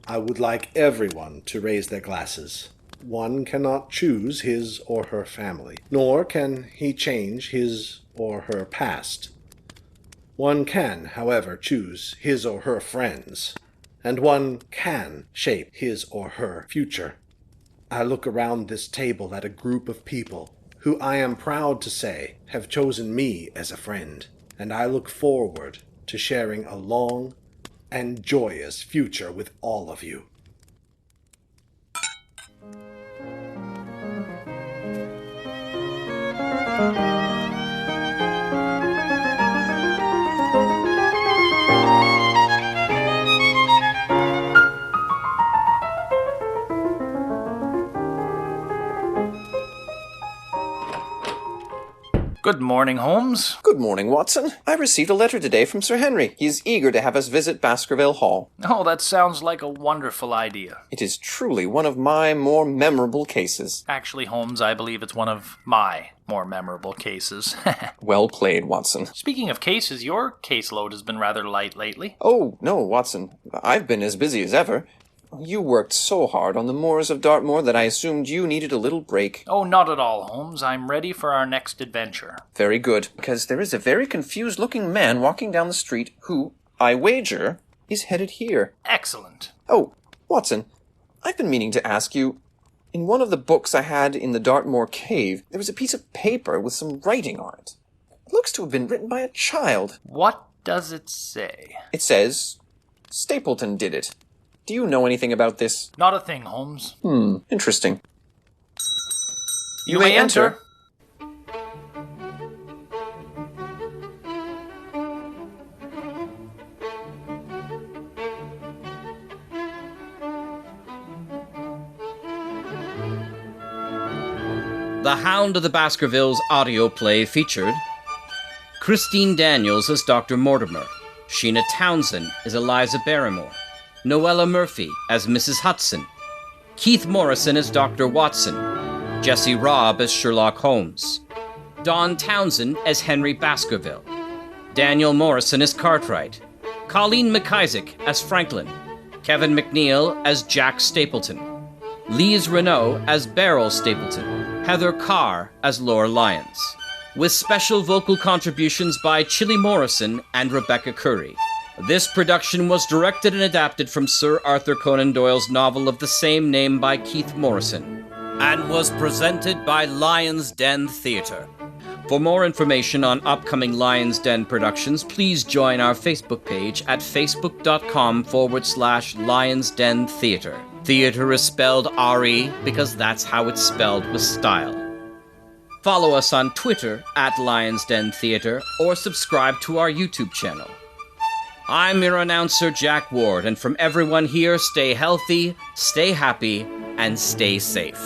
Speaker 8: I would like everyone to raise their glasses. One cannot choose his or her family, nor can he change his or her past. One can, however, choose his or her friends, and one can shape his or her future. I look around this table at a group of people who I am proud to say have chosen me as a friend, and I look forward to sharing a long and joyous future with all of you.
Speaker 5: Good morning, Holmes.
Speaker 7: Good morning, Watson. I received a letter today from Sir Henry. He is eager to have us visit Baskerville Hall.
Speaker 5: Oh, that sounds like a wonderful idea.
Speaker 7: It is truly one of my more memorable cases.
Speaker 5: Actually, Holmes, I believe it's one of my more memorable cases.
Speaker 7: Well played, Watson.
Speaker 5: Speaking of cases, your caseload has been rather light lately.
Speaker 7: Oh, no, Watson. I've been as busy as ever. You worked so hard on the moors of Dartmoor that I assumed you needed a little break.
Speaker 5: Oh, not at all, Holmes. I'm ready for our next adventure.
Speaker 7: Very good, because there is a very confused-looking man walking down the street who, I wager, is headed here.
Speaker 5: Excellent.
Speaker 7: Oh, Watson, I've been meaning to ask you, in one of the books I had in the Dartmoor cave, there was a piece of paper with some writing on it. It looks to have been written by a child.
Speaker 5: What does it say?
Speaker 7: It says, Stapleton did it. Do you know anything about this?
Speaker 5: Not a thing, Holmes.
Speaker 7: Interesting.
Speaker 5: You may enter.
Speaker 1: The Hound of the Baskervilles audio play featured Christine Daniels as Dr. Mortimer, Sheena Townsend as Eliza Barrymore, Noella Murphy as Mrs. Hudson, Keith Morrison as Dr. Watson, Jesse Robb as Sherlock Holmes, Don Townsend as Henry Baskerville, Daniel Morrison as Cartwright, Colleen MacIsaac as Franklin, Kevin MacNeil as Jack Stapleton, Lise Renault as Beryl Stapleton, Heather Carr as Laura Lyons, with special vocal contributions by Chili Morrison and Rebecca Curry. This production was directed and adapted from Sir Arthur Conan Doyle's novel of the same name by Keith Morrison, and was presented by Lion's Den Theatre. For more information on upcoming Lion's Den productions, please join our Facebook page at facebook.com/Lion's Den Theatre. Theatre is spelled R-E because that's how it's spelled with style. Follow us on Twitter at Lion's Den Theatre or subscribe to our YouTube channel. I'm your announcer, Jack Ward, and from everyone here, stay healthy, stay happy, and stay safe.